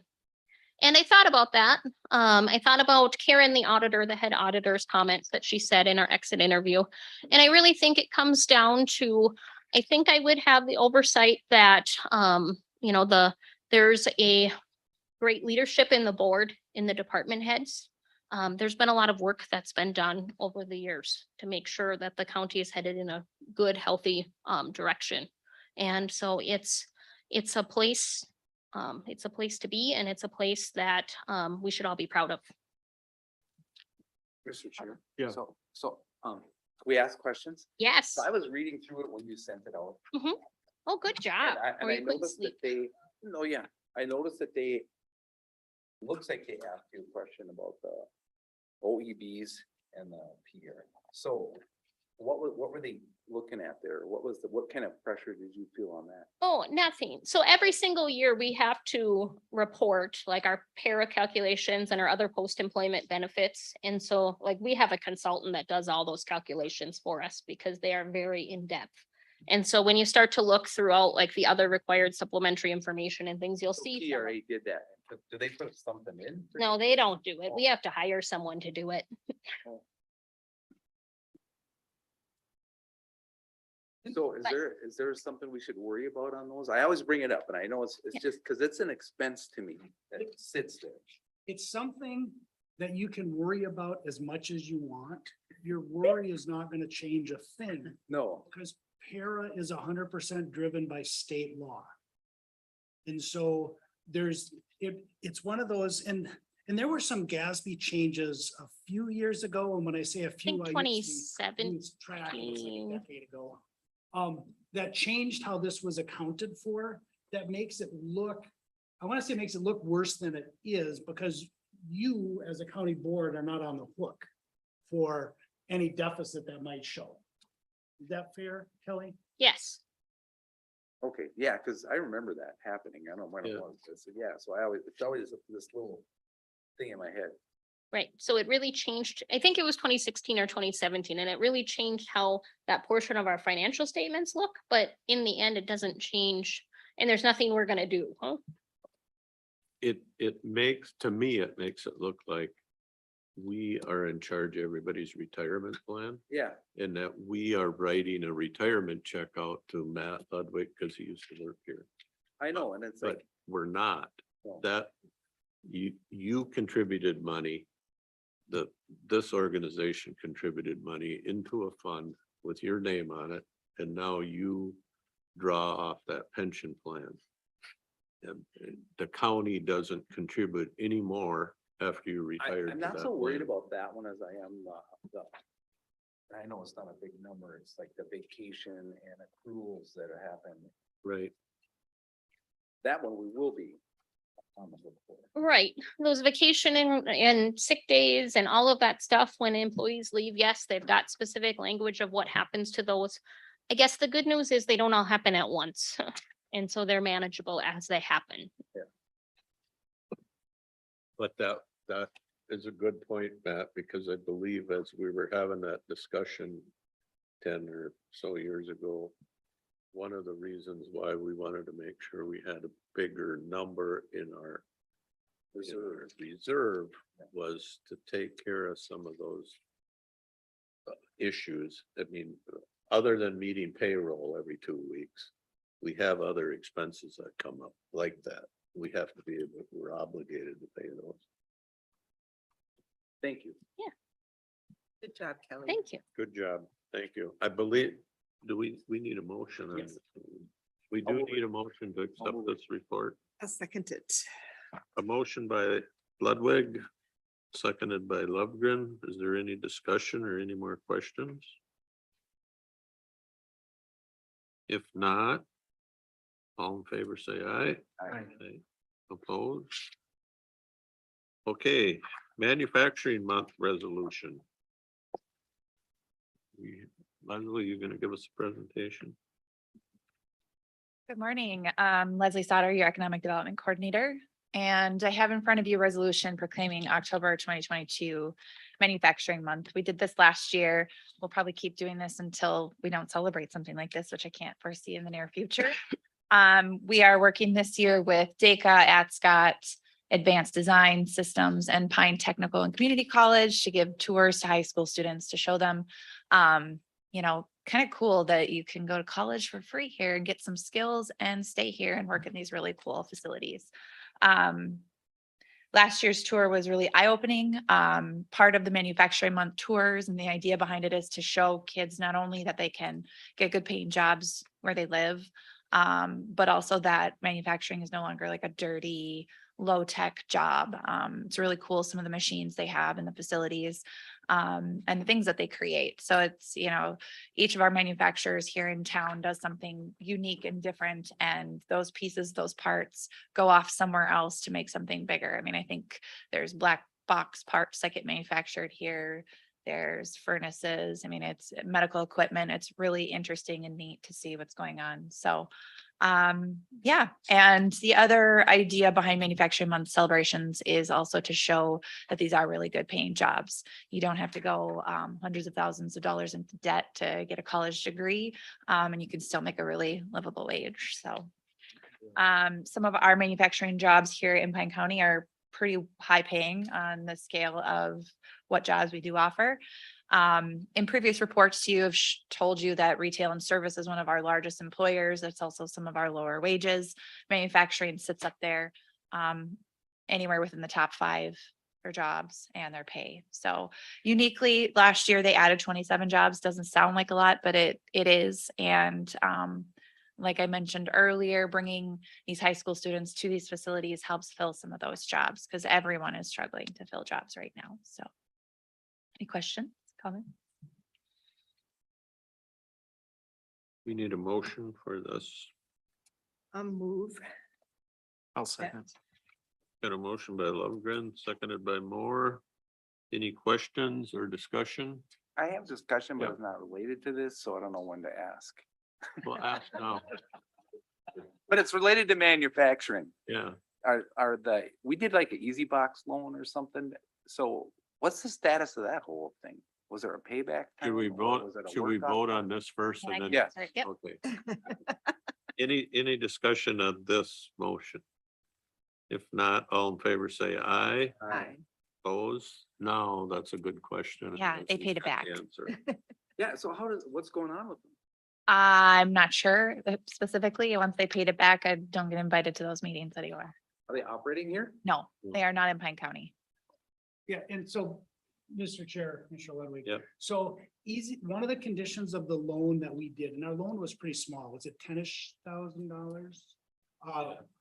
I thought about that. I thought about Karen, the auditor, the head auditor's comments that she said in our exit interview. And I really think it comes down to, I think I would have the oversight that, there's a great leadership in the board, in the department heads. There's been a lot of work that's been done over the years to make sure that the county is headed in a good, healthy direction. And so it's a place to be, and it's a place that we should all be proud of. Mr. Chair. Yeah. So, we ask questions? Yes. So I was reading through it when you sent it out. Oh, good job. And Or I you couldn't noticed that sleep. I noticed that they, looks like they asked you a question about the OEBs and the PR. So what were they looking at there? What kind of pressure did you feel on that? Oh, nothing. So every single year we have to report like our para calculations and our other post-employment benefits. And so like we have a consultant that does all those calculations for us because they are very in-depth. And so when you start to look throughout like the other required supplementary information and things, you'll So see. some of- PRA did that. Do they put something in? No, they don't do it. We have to hire someone to do it. So is there something we should worry about on those? I always bring it up and I know it's just because it's an expense to me that sits there. It's something that you can worry about as much as you want. Your worry is not gonna change a thing No, because para is 100% driven by state law. And so it's one of those, and there were some GASB changes a few years ago, and when I say a few. think I 27, lose track, it was like a decade ago. That changed how this was accounted for, that makes it look, I want to say makes it look worse than it is, because you as a county board are not on the hook for any deficit that might show. Is that fair, Kelly? Yes. Okay, yeah, cause I remember that happening. I don't know when it Yeah. was. I said, yeah, so it's always this little thing in my head. Right, so it really changed, I think it was 2016 or 2017, and it really changed how that portion of our financial statements look, but in the end, it doesn't change. And there's nothing we're gonna do, huh? It makes, to me, it makes it look like we are in charge of everybody's retirement plan. Yeah, And that we are writing a retirement check out to Matt Ludwig because he used to work here, I know, and it's but like, we're not. no. That you contributed money. This organization contributed money into a fund with your name on it, and now you draw off that pension plan. And the county doesn't contribute anymore after you retire. I'm to not that so worried plan. about that one as I am I know it's not a big number. It's like the vacation and accruals that are happening. Right, That one we will be on the hook for. Right, those vacation and sick days and all of that stuff, when employees leave, yes, they've got specific language of what happens to those. I guess the good news is they don't all happen at once, and so they're manageable as they happen. but that is a good point, Matt, because I believe as we were having that discussion 10 or so years ago, one of the reasons why we wanted to make sure we had a bigger number in our reserve was to take care of some of those issues. I mean, other than meeting payroll every 2 weeks, we have other expenses that come up like that. We have to be able, we're obligated to pay those. Thank you. Good job, Kelly. Thank you. Good job. Thank you. I believe, we need a motion on Yes. this. We I'll do move it. need a motion to accept move it. this report. I'll second it. A motion by Ludwig, seconded by Lovegren. Is there any discussion or any more questions? If not, all in favor, say aye. Aye. Opposed? Okay, manufacturing month resolution. Leslie, you gonna give us a presentation? Good morning. Leslie Sauter, your Economic Development Coordinator. And I have in front of you a resolution proclaiming October 2022 Manufacturing Month. We did this last year. We'll probably keep doing this until we don't celebrate something like this, which I can't foresee in the near future. We are working this year with DACA, ATSCOT, Advanced Design Systems, and Pine Technical and Community College to give tours to high school students to show them, kind of cool that you can go to college for free here and get some skills and stay here and work in these really cool facilities. Last year's tour was really eye-opening. Part of the Manufacturing Month tours, and the idea behind it is to show kids not only that they can get good paying jobs where they live, but also that manufacturing is no longer like a dirty, low-tech job. It's really cool, some of the machines they have in the facilities, and the things that they create. So it's, each of our manufacturers here in town does something unique and different, and those pieces, those parts go off somewhere else to make something bigger. I mean, I think there's black box parts that get manufactured here. There's furnaces. I mean, it's medical equipment. It's really interesting and neat to see what's going on. So yeah. And the other idea behind Manufacturing Month celebrations is also to show that these are really good paying jobs. You don't have to go hundreds of thousands of dollars into debt to get a college degree, and you can still make a really livable wage. So some of our manufacturing jobs here in Pine County are pretty high paying on the scale of what jobs we do offer. In previous reports to you have told you that retail and service is one of our largest employers. It's also some of our lower wages. Manufacturing sits up there, anywhere within the top 5 for jobs and their pay. So uniquely, last year they added 27 jobs. Doesn't sound like a lot, but it is. And like I mentioned earlier, bringing these high school students to these facilities helps fill some of those jobs, because everyone is struggling to fill jobs right now. So any questions, comments? We need a motion for this. Move. I'll second. Got a motion by Lovegren, seconded by Moore. Any questions or discussion? I have discussion, but Yeah. it's not related to this, so I don't know when to ask. Well, ask now. But it's related to manufacturing. Yeah, We did like an Easy Box loan or something. So what's the status of that whole thing? Was there a payback? should we time or vote, was it a should we workout vote loan? on this first Can I and then? Yeah. Sorry, yep. Okay. Any discussion of this motion? If not, all in favor say aye. Aye. Opposed? No, that's a good question. Yeah, they Nancy's paid it got back. the answer. Yeah, so what's going on with them? I'm not sure specifically. Once they paid it back, I don't get invited to those meetings anymore. Are they operating here? No, they are not in Pine County. Yeah, and so, Mr. Chair, Mr. Ludwig. Yep. So one of the conditions of the loan that we did, and our loan was pretty small, was it $10,000?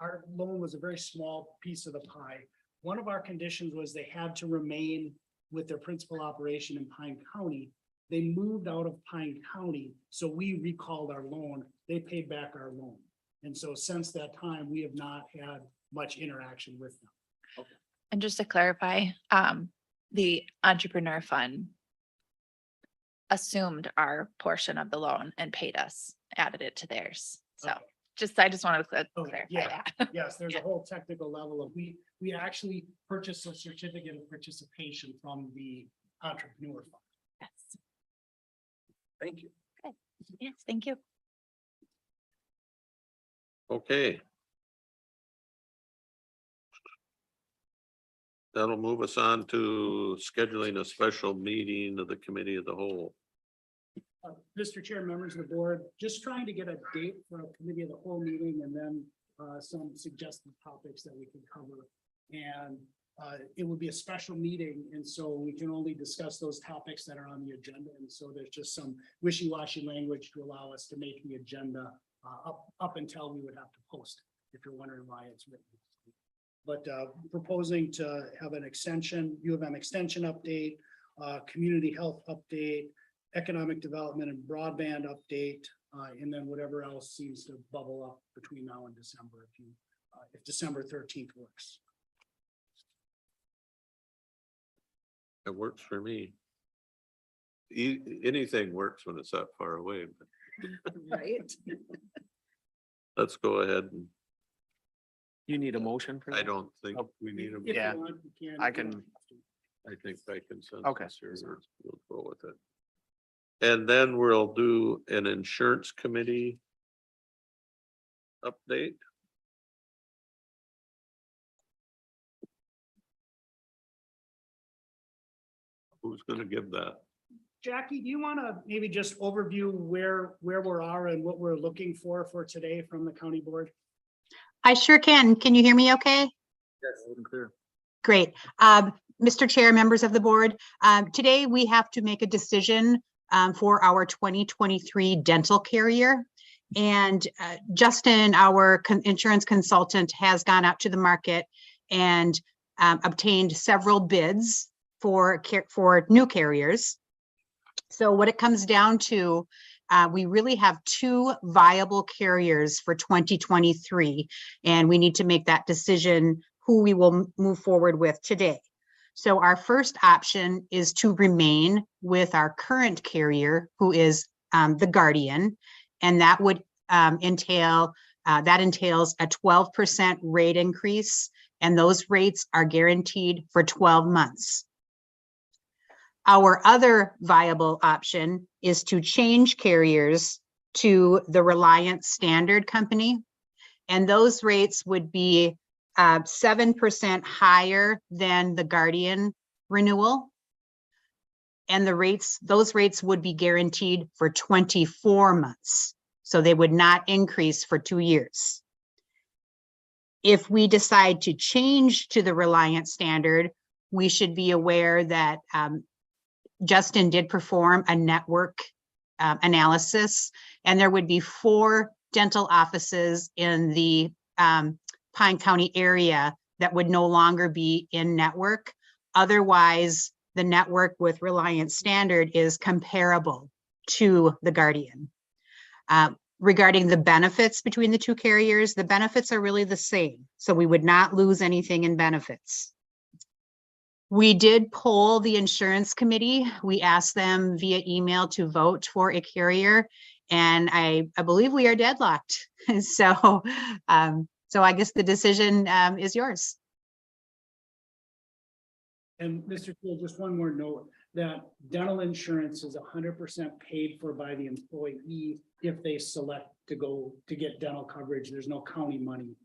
Our loan was a very small piece of the pie. One of our conditions was they had to remain with their principal operation in Pine County. They moved out of Pine County, so we recalled our loan. They paid back our loan. And so since that time, we have not had much interaction with them. And just to clarify, the entrepreneur fund assumed our portion of the loan and paid us, added it to theirs. So Okay. I just wanted to Okay, clarify yeah. that. Yes, there's a whole technical level of, we actually purchased a certificate of participation from the entrepreneur fund. Yes, Thank you. yes, thank you. Okay. That'll move us on to scheduling a special meeting of the committee of the whole. Mr. Chair, members of the board, just trying to get a date for a committee of the whole meeting and then some suggested topics that we can cover. And it would be a special meeting, and so we can only discuss those topics that are on the agenda. And so there's just some wishy-washy language to allow us to make the agenda up until we would have to post it, if you're wondering why it's written. But proposing to have an extension, U of M extension update, community health update, economic development and broadband update, and then whatever else seems to bubble up between now and December, if December 13th works. It works for me. Anything works when it's that far away, but Right? let's go ahead and You need a motion for that? I don't think we need a. If you Yeah, want, you can. I can- I think by consensus. Okay. here, we'll go with it. And then we'll do an insurance committee update. Who's gonna give that? Jackie, do you want to maybe just overview where we are and what we're looking for today from the county board? I sure can. Can you hear me okay? Yes. Clear. Great. Mr. Chair, members of the board, today we have to make a decision for our 2023 dental carrier. And Justin, our insurance consultant, has gone out to the market and obtained several bids for new carriers. So what it comes down to, we really have two viable carriers for 2023, and we need to make that decision who we will move forward with today. So our first option is to remain with our current carrier, who is the Guardian, and that would entails a 12% rate increase, and those rates are guaranteed for 12 months. Our other viable option is to change carriers to the Reliance Standard Company, and those rates would be 7% higher than the Guardian renewal. And those rates would be guaranteed for 24 months. So they would not increase for 2 years. If we decide to change to the Reliance Standard, we should be aware that Justin did perform a network analysis, and there would be 4 dental offices in the Pine County area that would no longer be in network. Otherwise, the network with Reliance Standard is comparable to the Guardian. Regarding the benefits between the two carriers, the benefits are really the same. So we would not lose anything in benefits. We did poll the insurance committee. We asked them via email to vote for a carrier. And I believe we are deadlocked. So, so I guess the decision, is yours. And Mr. Chair, just one more note, that dental insurance is 100% paid for by the employee if they select to go to get dental coverage. There's no county money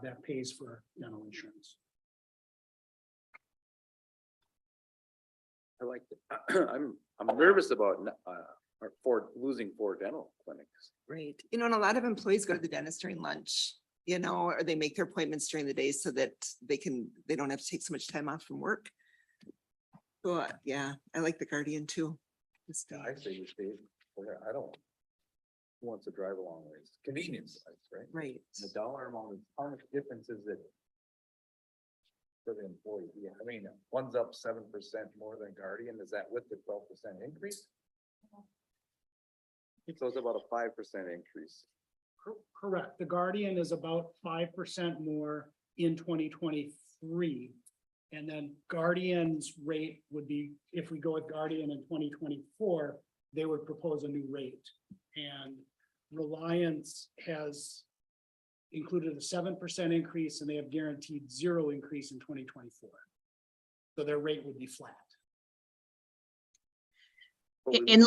that pays for dental insurance. I like, I'm nervous about, losing 4 dental clinics. Right. You know, and a lot of employees go to the dentist during lunch, you know, or they make their appointments during the day so that they don't have to take so much time off from work. So, yeah, I like the Guardian too. This day. I say you stay, I don't. Who wants to drive a long ways? Convenience, right? Right. The dollar amount, how much difference is it? For the employee, yeah, I mean, one's up 7% more than Guardian, is that with the 12% increase? So it's about a 5% increase. Correct. The Guardian is about 5% more in 2023. And then Guardian's rate would be, if we go with Guardian in 2024, they would propose a new rate. And Reliance has included a 7% increase, and they have guaranteed 0 increase in 2024. So their rate would be flat. In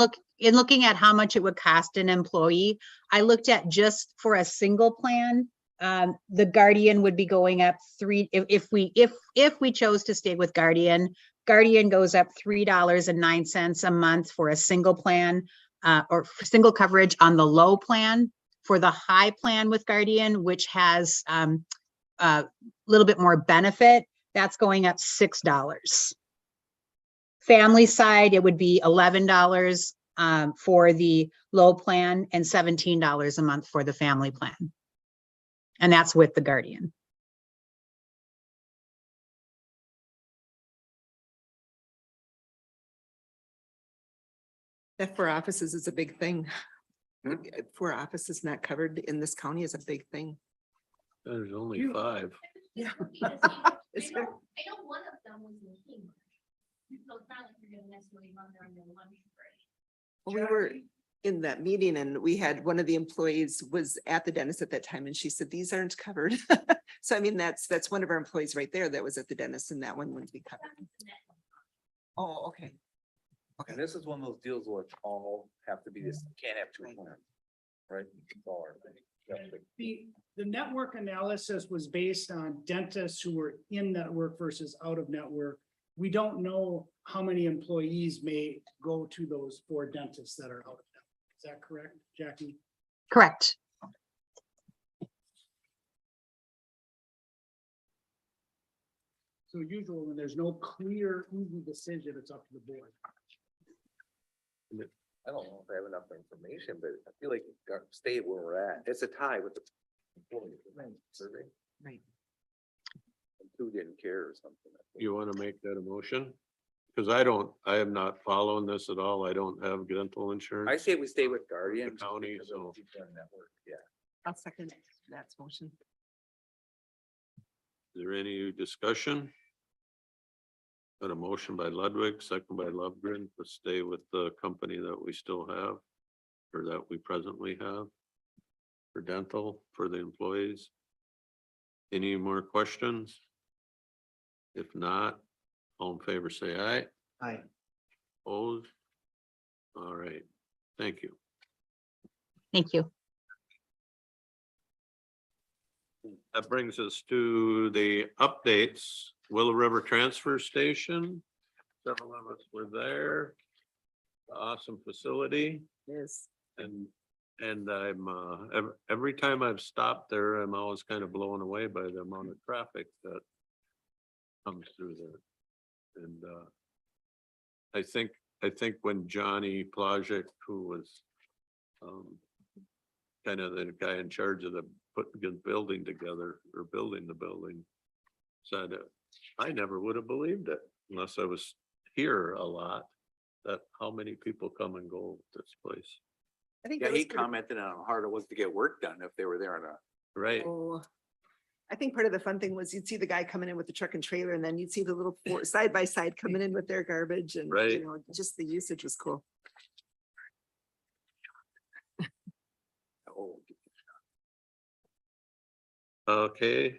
looking at how much it would cost an employee, I looked at just for a single plan. The Guardian would be going up if we chose to stay with Guardian goes up $3.09 a month for a single plan, or single coverage on the low plan. For the high plan with Guardian, which has a little bit more benefit, that's going up $6. Family side, it would be $11 for the low plan and $17 a month for the family plan. And that's with the Guardian. That for offices is a big thing. For offices not covered in this county is a big thing. There's only 5. Yeah. I know one of them was in Kmart. So it's not like you're gonna necessarily run there on your lunch break. We were in that meeting and we had one of the employees was at the dentist at that time and she said, these aren't covered. So I mean, that's one of our employees right there that was at the dentist and that one wouldn't be covered. Oh, okay. And this is one of those deals where it's all have to be this, can't have 2 plans, right? It's all our thing. The network analysis was based on dentists who were in network versus out of network. We don't know how many employees may go to those 4 dentists that are out of network. Is that correct, Jackie? Correct. So usually when there's no clear, easy decision, it's up to the board. I don't know if I have enough information, but I feel like we got to stay where we're at. It's a tie with the employee survey. Right. And 2 didn't care or something. You want to make that a motion? Because I am not following this at all. I don't have dental I insurance. say we stay with Guardian. The county, because of so- the network, yeah. I'll second that motion. Is there any discussion? Got a motion by Ludwig, second by Lovegren to stay with the company that we still have, or that we presently have for dental for the employees. Any more questions? If not, all in favor, say aye. Aye. Opposed? All right, thank you. Thank you. That brings us to the updates. Willow River Transfer Station. Several of us were there. Awesome facility. Yes. And I'm, every time I've stopped there, I'm always kind of blown away by the amount of traffic that comes through there. And, I think when Johnny Plajek, who was, kind of the guy in charge of the putting the building together or building the building, said it, I never would have believed it unless I was here a lot, that how many people come and go to this place. I think Yeah, that was he pretty- commented on how hard it was to get work done if they were there on a. Right. Oh, I think part of the fun thing was you'd see the guy coming in with the truck and trailer and then you'd see the little side by side coming in with their garbage and, Right. you know, just the usage was cool. Oh, Okay,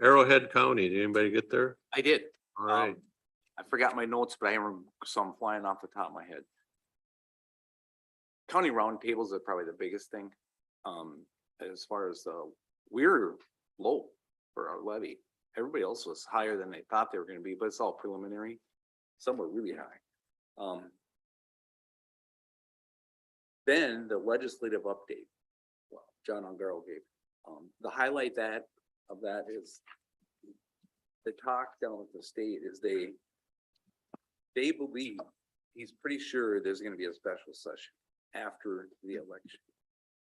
Arrowhead County, did anybody get there? I did. All right, I forgot my notes, but I remember some flying off the top of my head. County roundtables are probably the biggest thing. As far as we're low for our levy. Everybody else was higher than they thought they were gonna be, but it's all preliminary. Some were really high. Then the legislative update. Well, John Ungaro gave, the highlight of that is the talk down at the state is they believe, he's pretty sure there's gonna be a special session after the election.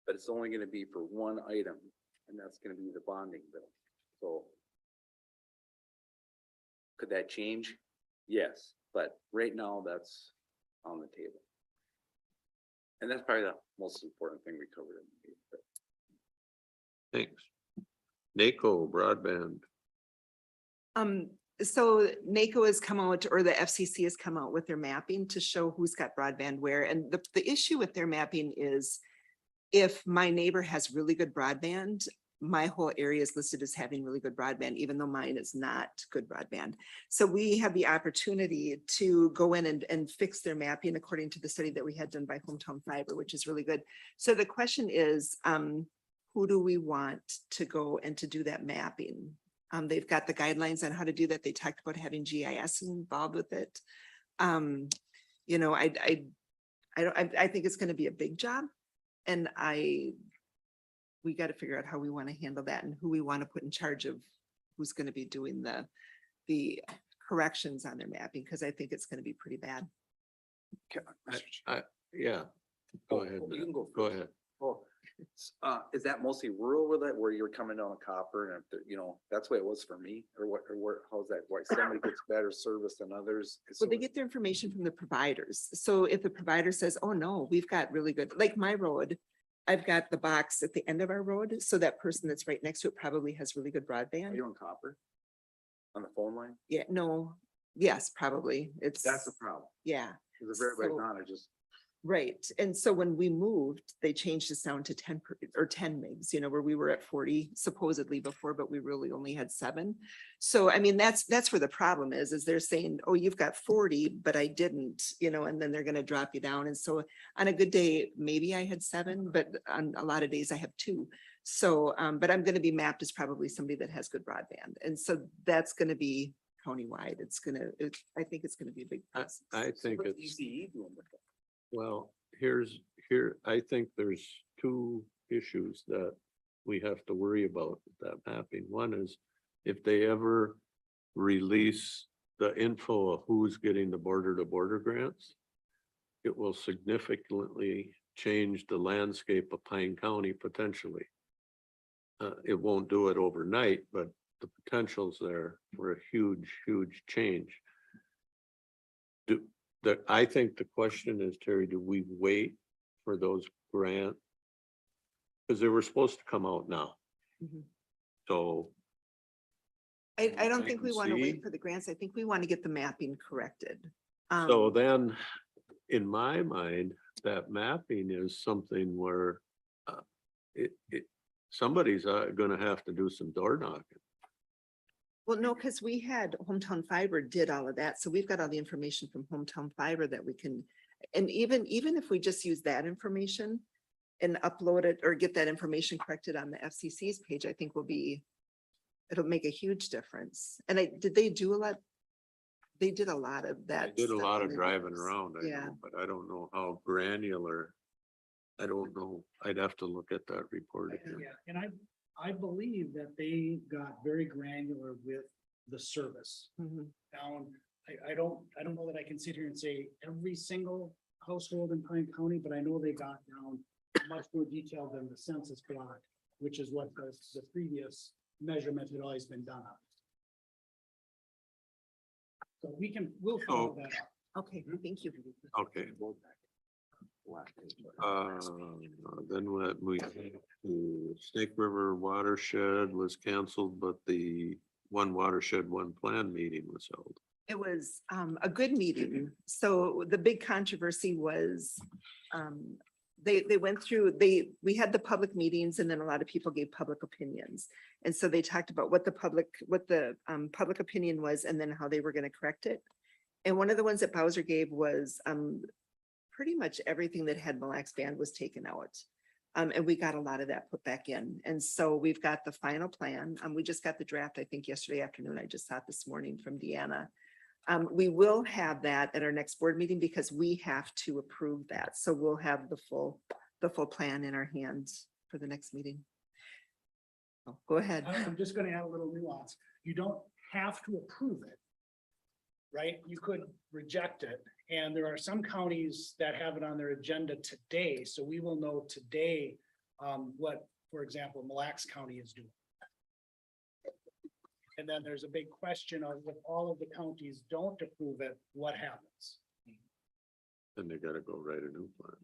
But it's only gonna be for one item, and that's gonna be the bonding bill. So could that change? Yes, but right now that's on the table. And that's probably the most important thing we covered in the meeting, but thanks. NACO broadband, So NACO has come out, or the FCC has come out with their mapping to show who's got broadband where. And the issue with their mapping is if my neighbor has really good broadband, my whole area is listed as having really good broadband, even though mine is not good broadband. So we have the opportunity to go in and fix their mapping according to the study that we had done by Hometown Fiber, which is really good. So the question is, who do we want to go and to do that mapping? They've got the guidelines on how to do that. They talked about having GIS involved with it. You know, I think it's going to be a big job, and we got to figure out how we want to handle that and who we want to put in charge of who's going to be doing the corrections on their mapping, because I think it's going to be pretty bad. yeah, go ahead, You can Matt. go Go first. ahead. Oh, is that mostly rural with it, where you're coming down a copper and, that's the way it was for me, or what, or where, how's that, why somebody gets better service than others? Well, they get their information from the providers. So if the provider says, oh no, we've got really good, like my road, I've got the box at the end of our road. So that person that's right next to it probably has really good Are broadband. you on copper? On the phone line? Yeah, no, yes, probably. It's. That's the problem, Yeah, because if everybody's So- on it, just, right. And so when we moved, they changed this down to 10 or 10 megs, where we were at 40 supposedly before, but we really only had 7. So, I mean, that's where the problem is they're saying, oh, you've got 40, but I didn't, and then they're going to drop you down. And so on a good day, maybe I had 7, but on a lot of days I have 2. So, but I'm going to be mapped as probably somebody that has good broadband. And so that's going to be countywide. I think it's going to be a big process. I think what's it's, ECE doing with it? well, I think there's 2 issues that we have to worry about with that mapping. One is if they ever release the info of who's getting the border to border grants, it will significantly change the landscape of Pine County potentially. It won't do it overnight, but the potential's there for a huge, huge change. I think the question is, Terry, do we wait for those grants? Because they were supposed to come out now. Mhm. So I don't I think we can want to see. wait for the grants. I think we want to get the mapping corrected. So then, in my mind, that mapping is something where somebody's gonna have to do some door knocking. Well, no, because we had Hometown Fiber did all of that. So we've got all the information from Hometown Fiber that we can, and even if we just use that information and upload it or get that information corrected on the FCC's page, I think it'll make a huge difference. And did they do a lot? They did a lot of I that. did a stuff lot in of their driving videos. around, I Yeah. know, but I don't know how granular. I don't know. I'd have to look at that report again. Yeah, and I believe that they got very granular with the service Mhm. down. I don't know that I can sit here and say every single household in Pine County, but I know they got down much more detailed than the census block, which is what the previous measurement had always been done on. So we'll follow that up. Okay, thank you. Okay. Then what we, Snake River Watershed was canceled, but the One Watershed, One Plan meeting was held. It was a good meeting. So the big controversy was they went through, we had the public meetings and then a lot of people gave public opinions. And so they talked about what the public opinion was and then how they were going to correct it. And one of the ones that Bowser gave was pretty much everything that had Mille Lacs Band was taken out. And we got a lot of that put back in. And so we've got the final plan. We just got the draft, I think yesterday afternoon. I just saw it this morning from Deanna. We will have that at our next board meeting because we have to approve that. So we'll have the full plan in our hands for the next meeting. Oh, go ahead. I'm just gonna add a little nuance. You don't have to approve it. Right? You could reject it. And there are some counties that have it on their agenda today. So we will know today what, for example, Mille Lacs County is doing. And then there's a big question of if all of the counties don't approve it, what happens? Then they gotta go write a new plan.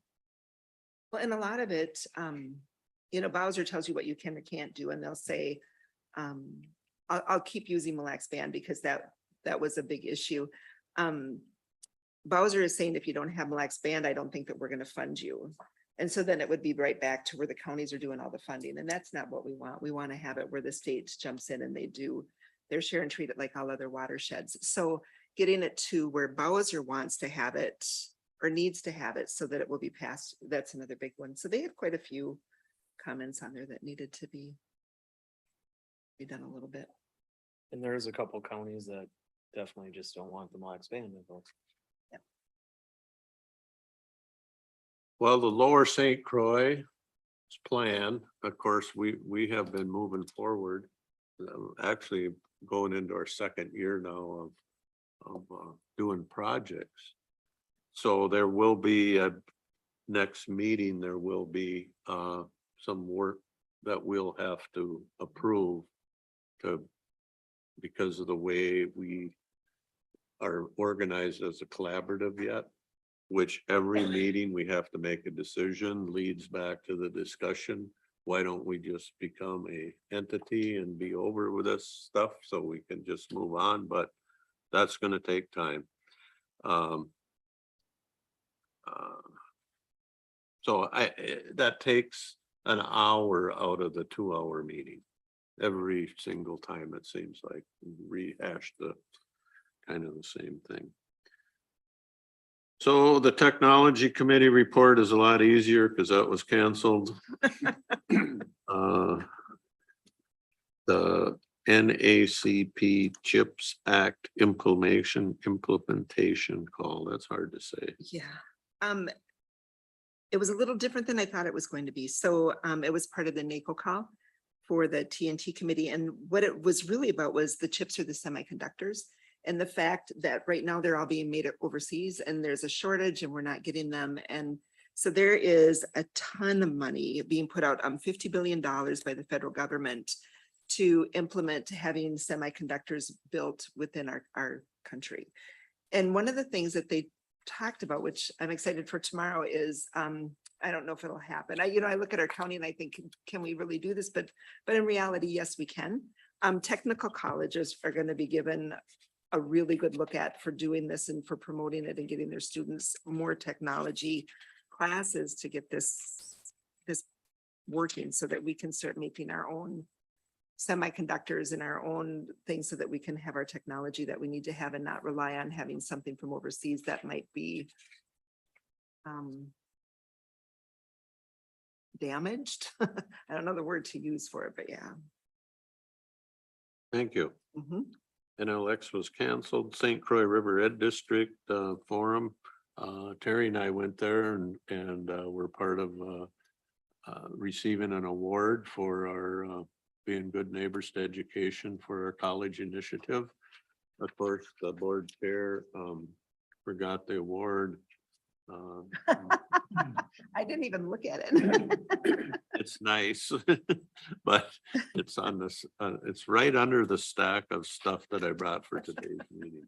Well, and a lot of it, Bowser tells you what you can or can't do, and they'll say, I'll keep using Mille Lacs Band because that was a big issue. Bowser is saying if you don't have Mille Lacs Band, I don't think that we're going to fund you. And so then it would be right back to where the counties are doing all the funding. And that's not what we want. We want to have it where the state jumps in and they do their share and treat it like all other watersheds. So getting it to where Bowser wants to have it or needs to have it so that it will be passed, that's another big one. So they have quite a few comments on there that needed to be done a little bit. And there is a couple counties that definitely just don't want the Mille Lacs Band involved. Well, the Lower St. Croix plan, of course, we have been moving forward. Actually going into our second year now of doing projects. So there will be a next meeting, there will be some work that we'll have to approve because of the way we are organized as a collaborative yet. Which every meeting we have to make a decision leads back to the discussion. Why don't we just become a entity and be over with this stuff so we can just move on? But that's going to take time. So that takes an hour out of the 2-hour meeting. Every single time it seems like rehash the kind of the same thing. So the technology committee report is a lot easier because that was canceled. The NACP CHIPS Act implementation call, that's hard to say. Yeah. It was a little different than I thought it was going to be. So it was part of the NACO call for the TNT committee. And what it was really about was the chips or the semiconductors. And the fact that right now they're all being made overseas and there's a shortage and we're not getting them. And so there is a ton of money being put out, $50 billion by the federal government to implement having semiconductors built within our country. And one of the things that they talked about, which I'm excited for tomorrow, is I don't know if it'll happen. I look at our county and I think, can we really do this? But in reality, yes, we can. Technical colleges are going to be given a really good look at for doing this and for promoting it and getting their students more technology classes to get this working so that we can start making our own semiconductors and our own things so that we can have our technology that we need to have and not rely on having something from overseas that might be damaged. I don't know the word to use for it, but yeah. Thank you. Mhm. NLX was canceled. St. Croix River Ed District Forum. Terry and I went there and we're part of receiving an award for our being good neighbors to education for our college initiative. Of course, the board chair forgot the award. I didn't even look at it. It's nice, but it's on this, it's right under the stack of stuff that I brought for today's meeting.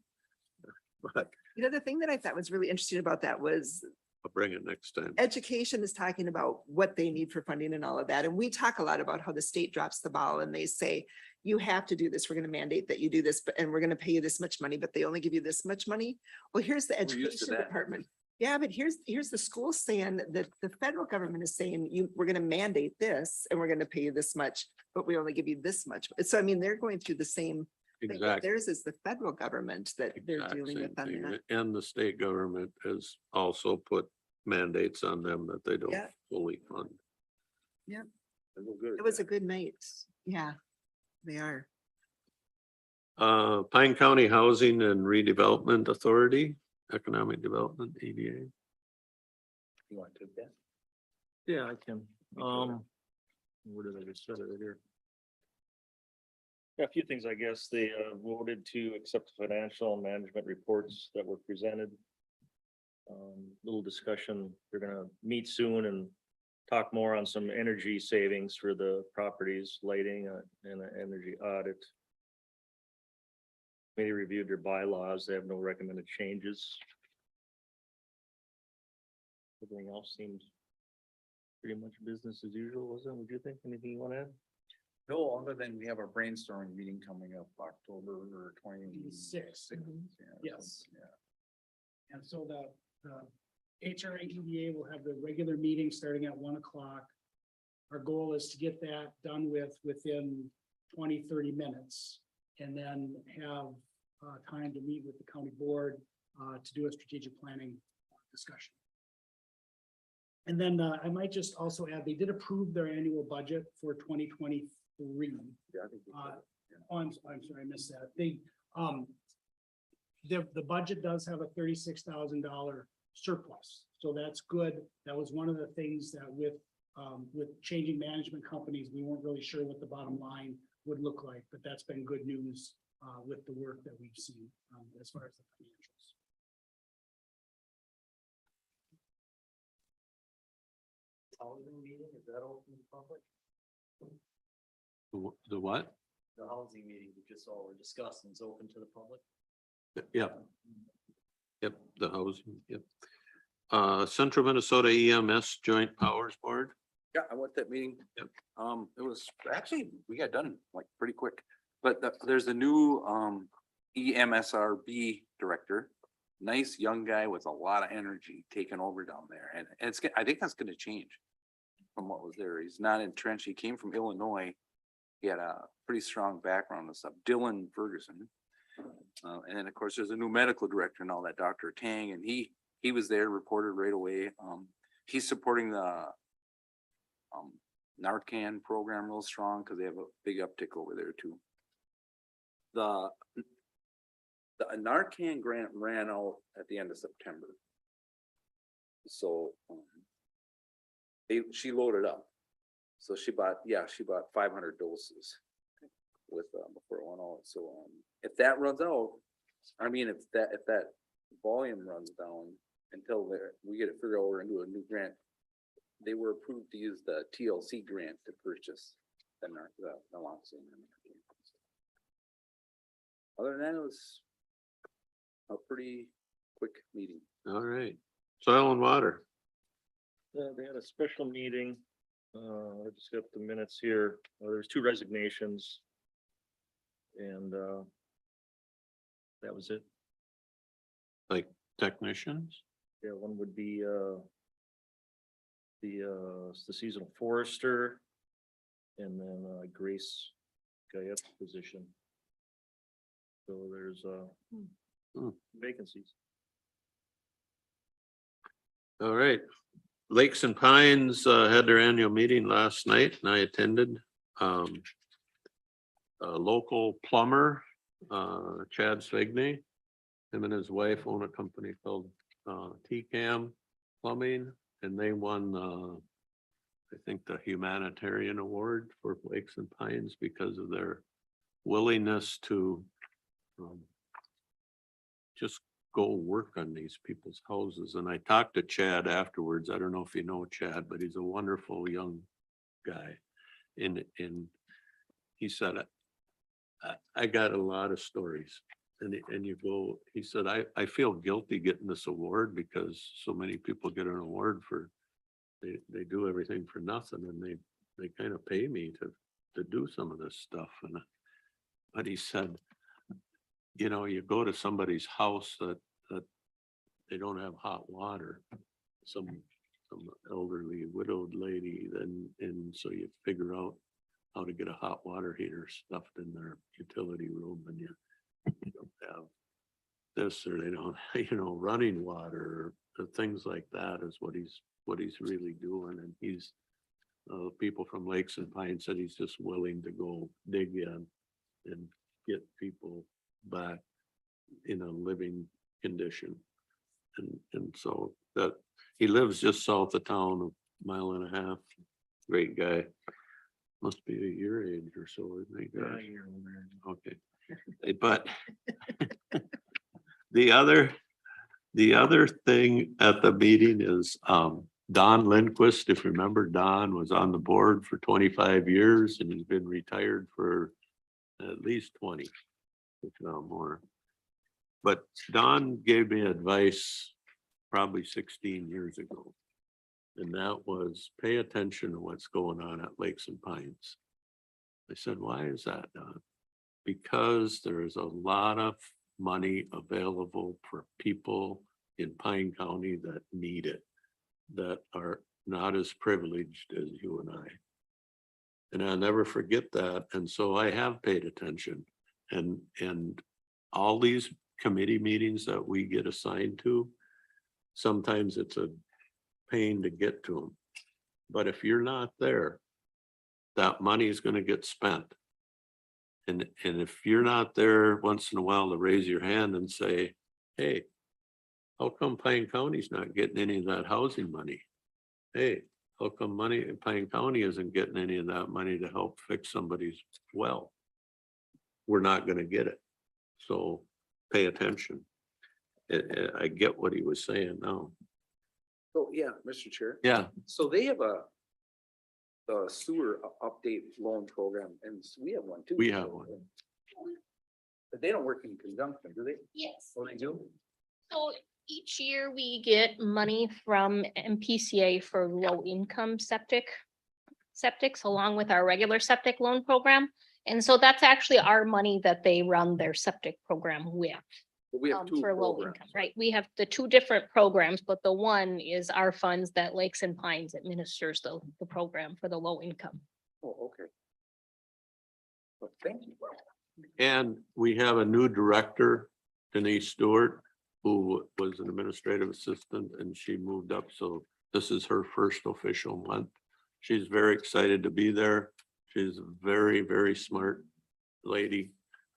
But The thing that I thought was really interesting about that was a bring it next time. Education is talking about what they need for funding and all of that. And we talk a lot about how the state drops the ball and they say, you have to do this. We're going to mandate that you do this, but, and we're going to pay you this much money, but they only give you this much money. Well, here's the We're used to education that. department. Yeah, but here's the school saying that the federal government is saying we're going to mandate this and we're going to pay you this much, but we only give you this much. So I mean, they're going through the same thing, but Exactly. theirs is the federal government that they're Exact dealing same with on thing. that. And the state government has also put mandates on them that they don't Yeah. fully fund. It was a good night. Yeah, they are. Pine County Housing and Redevelopment Authority, Economic Development, EDA. You want to take that? Yeah, I can. Where did I just set it right here? Yeah, a few things, I guess. They voted to accept the financial and management reports that were presented. Little discussion. They're gonna meet soon and talk more on some energy savings for the properties, lighting and an energy audit. They reviewed their bylaws. They have no recommended changes. Everything else seems pretty much business as usual, wasn't it? Would you think? Anything you want to add? No, other than we have our brainstorming meeting coming up October or 26th. Yes. And so the HRA EDA will have the regular meeting starting at 1 o'clock. Our goal is to get that done within 20-30 minutes. And then have time to meet with the county board to do a strategic planning discussion. And then I might just also add, they did approve their annual budget for 2023. Yeah, I think we Uh, could, yeah. Oh, I'm sorry, I missed that. The budget does have a $36,000 surplus, so that's good. That was one of the things that with changing management companies, we weren't really sure what the bottom line would look like, but that's been good news with the work that we've seen as far as the financials. Housing meeting, is that open to public? The what? The housing meeting we just all were discussing is open to the public? Yep. Yep, the housing, yep. Central Minnesota EMS Joint Powers Board. Yeah, I went to that meeting. Yep. It was actually, we got done like pretty quick, but there's a new EMSRB director. Nice young guy with a lot of energy taking over down there, and I think that's gonna change from what was there. He's not entrenched. He came from Illinois. He had a pretty strong background and stuff. Dylan Ferguson. And then of course, there's a new medical director and all that, Dr. Tang, and he was there, reported right away. He's supporting the Narcan program real strong because they have a big uptick over there too. The Narcan grant ran out at the end of September. So she loaded up. So she bought 500 doses with before it went out. So if that runs out, I mean, if that volume runs down until we get it figured out, we're gonna do a new grant. They were approved to use the TLC grant to purchase the naloxone. Other than that, it was a pretty quick meeting. All right. Soil and Water. They had a special meeting. I just got the minutes here. There's 2 resignations. And that was it. Like technicians? Yeah, one would be the seasonal forester. And then Grace Guyette's position. So there's vacancies. All right. Lakes and Pines had their annual meeting last night and I attended. A local plumber, Chad Svigney, him and his wife own a company called TCAM Plumbing, and they won I think the humanitarian award for Lakes and Pines because of their willingness to just go work on these people's houses. And I talked to Chad afterwards. I don't know if you know Chad, but he's a wonderful young guy. And he said, I got a lot of stories. and you go, he said, I feel guilty getting this award because so many people get an award for, they do everything for nothing and they kind of pay me to do some of this stuff. And, but he said, you know, you go to somebody's house that they don't have hot water, some elderly widowed lady, then, and so you figure out how to get a hot water heater stuffed in their utility room, and you don't have this, or they don't, you know, running water, or things like that is what he's really doing. And he's, people from Lakes and Pines said he's just willing to go dig in and get people back in a living condition. And so that, he lives just south of town, a mile and a half. Great guy. Must be a your age or so, isn't he? Guys? Okay. But the other thing at the meeting is Don Lindquist. If you remember, Don was on the board for 25 years and he's been retired for at least 20, if not more. But Don gave me advice probably 16 years ago. And that was pay attention to what's going on at Lakes and Pines. I said, why is that, Don? Because there is a lot of money available for people in Pine County that need it, that are not as privileged as you and I. And I'll never forget that. And so I have paid attention, and all these committee meetings that we get assigned to, sometimes it's a pain to get to them. But if you're not there, that money is going to get spent. And if you're not there once in a while to raise your hand and say, hey, how come Pine County's not getting any of that housing money? Hey, how come Pine County isn't getting any of that money to help fix somebody's well? We're not going to get it. So pay attention. I get what he was saying now. So, yeah, Mr. Chair. Yeah, So they have a sewer update loan program, and we have one too. we have one. But they don't work in conjunction, do they? Yes. Oh, they do? So each year we get money from MPCA for low income septics along with our regular septic loan program. And so that's actually our money that they run their septic program with. But we have two For low programs. income, right? We have the two different programs, but the one is our funds that Lakes and Pines administers the program for the low income. Oh, okay. Well, thank you. And we have a new director, Denise Stewart, who was an administrative assistant, and she moved up. So this is her first official month. She's very excited to be there. She's a very, very smart lady.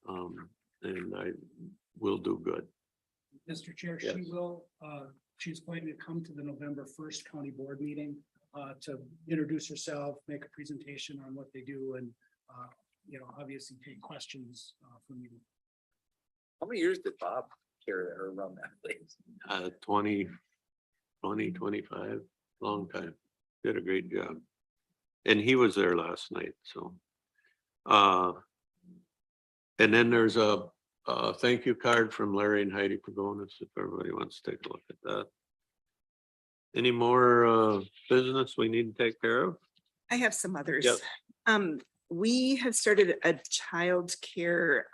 And I will do good. Mr. Chair, Yes. she's going to come to the November 1st county board meeting to introduce herself, make a presentation on what they do, and obviously take questions from you. How many years did Bob carry or run that place? 25, long time. Did a great job. And he was there last night, so. And then there's a thank you card from Larry and Heidi Pagonis, if everybody wants to take a look at that. Any more business we need to take care of? I have some others. Yep. We have started a child care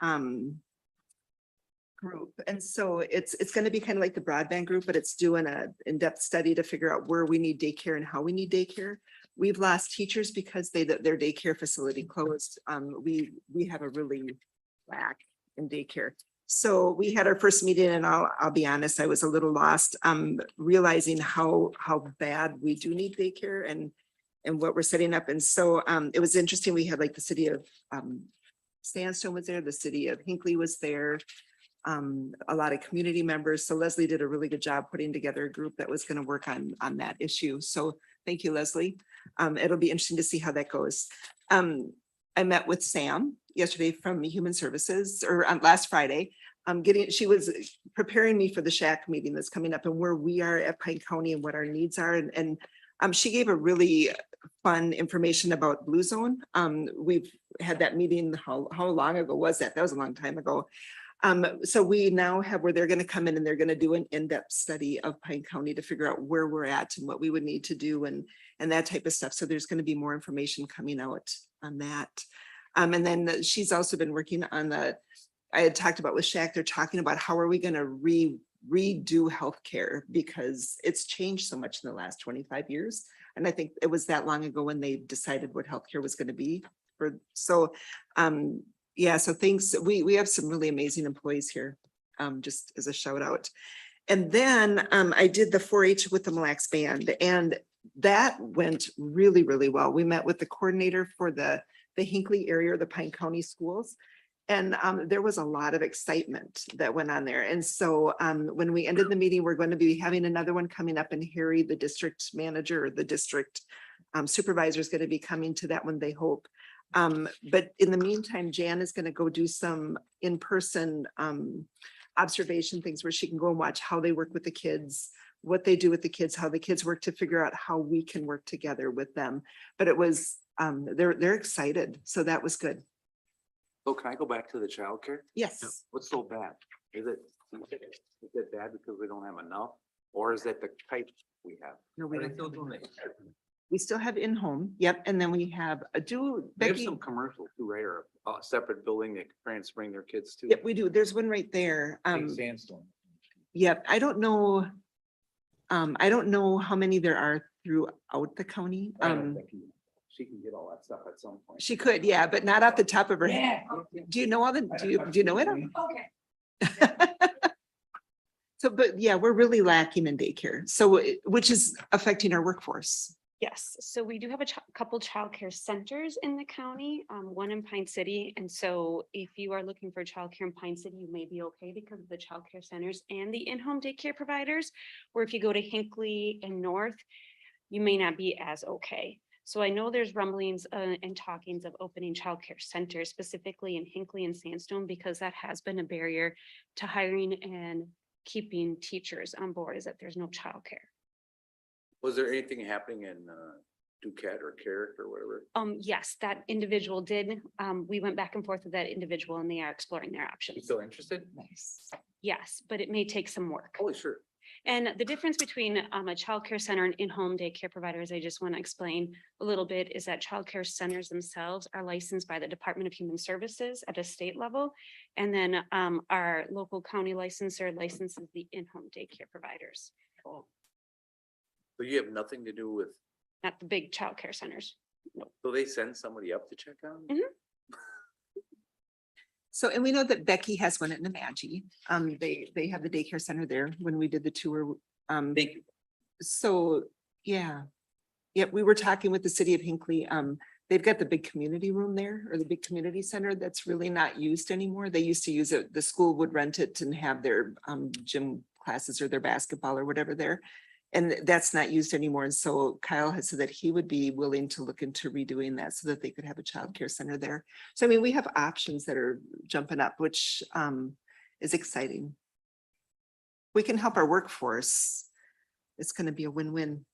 group. And so it's going to be kind of like the broadband group, but it's doing a in-depth study to figure out where we need daycare and how we need daycare. We've lost teachers because their daycare facility closed. We have a really lack in daycare. So we had our first meeting, and I'll be honest, I was a little lost, realizing how bad we do need daycare and what we're setting up. And so it was interesting. We had like the city of Sandstone was there, the city of Hinckley was there, a lot of community members. So Leslie did a really good job putting together a group that was going to work on that issue. So thank you, Leslie. It'll be interesting to see how that goes. I met with Sam yesterday from Human Services, or last Friday. She was preparing me for the Shack meeting that's coming up and where we are at Pine County and what our needs are. And she gave a really fun information about Blue Zone. We've had that meeting. How long ago was that? That was a long time ago. So we now have where they're gonna come in and they're gonna do an in-depth study of Pine County to figure out where we're at and what we would need to do and that type of stuff. So there's gonna be more information coming out on that. And then she's also been working on I had talked about with Shaq, they're talking about how are we gonna redo healthcare because it's changed so much in the last 25 years. And I think it was that long ago when they decided what healthcare was gonna be. Yeah, so thanks. We have some really amazing employees here, just as a shout out. And then I did the 4-H with the Mille Lacs Band and that went really, really well. We met with the coordinator for the Hinckley area, the Pine County schools. And there was a lot of excitement that went on there. And so when we ended the meeting, we're going to be having another one coming up and Harry, the district manager or the district supervisor is going to be coming to that one, they hope. But in the meantime, Jan is going to go do some in-person observation things where she can go and watch how they work with the kids, what they do with the kids, how the kids work to figure out how we can work together with them. But it was, they're excited. So that was good. So can I go back to the childcare? Yes. What's so bad? Is it bad because we don't have enough? Or is it the type we have? No, we Are they don't still have doing enough. it? We still have in-home. Yep. And then we have They have Becky. some commercial too, right? Or a separate building they can parents bring their kids to. Yep, we do. There's one right there. Big Sandstone. Yep. I don't know how many there are throughout the county. I don't think she can get all that stuff at some point. She could, yeah, but not off the top of her head. Do you know all the, do you know it? Okay. So, but yeah, we're really lacking in daycare. So, which is affecting our workforce. Yes, so we do have a couple childcare centers in the county, one in Pine City. And so if you are looking for childcare in Pine City, you may be okay because of the childcare centers and the in-home daycare providers. Or if you go to Hinckley and North, you may not be as okay. So I know there's rumblings and talkings of opening childcare centers specifically in Hinckley and Sandstone because that has been a barrier to hiring and keeping teachers on board is that there's no childcare. Was there anything happening in Duquette or Carrick or whatever? Yes, that individual did. We went back and forth with that individual and they are exploring their You options. still interested? Nice. Yes, but it may take some work. Oh, sure. And the difference between a childcare center and in-home daycare providers, I just want to explain a little bit, is that childcare centers themselves are licensed by the Department of Human Services at a state level. And then our local county licensor licenses the in-home daycare providers, Oh. So you have nothing to do with, not the big childcare centers. so they send somebody up to check on? them? So, and we know that Becky has one at Nemadji. They have the daycare center there when we did the tour. Thank you. So, yeah. Yep, we were talking with the city of Hinckley. They've got the big community room there or the big community center that's really not used anymore. They used to use it. The school would rent it and have their gym classes or their basketball or whatever there. And that's not used anymore. And so Kyle has said that he would be willing to look into redoing that so that they could have a childcare center there. So I mean, we have options that are jumping up, which is exciting. We can help our workforce. It's going to be a win-win.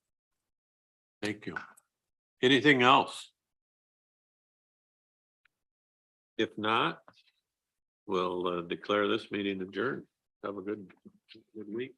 Thank you. Anything else? If not, we'll declare this meeting adjourned. Have a good week.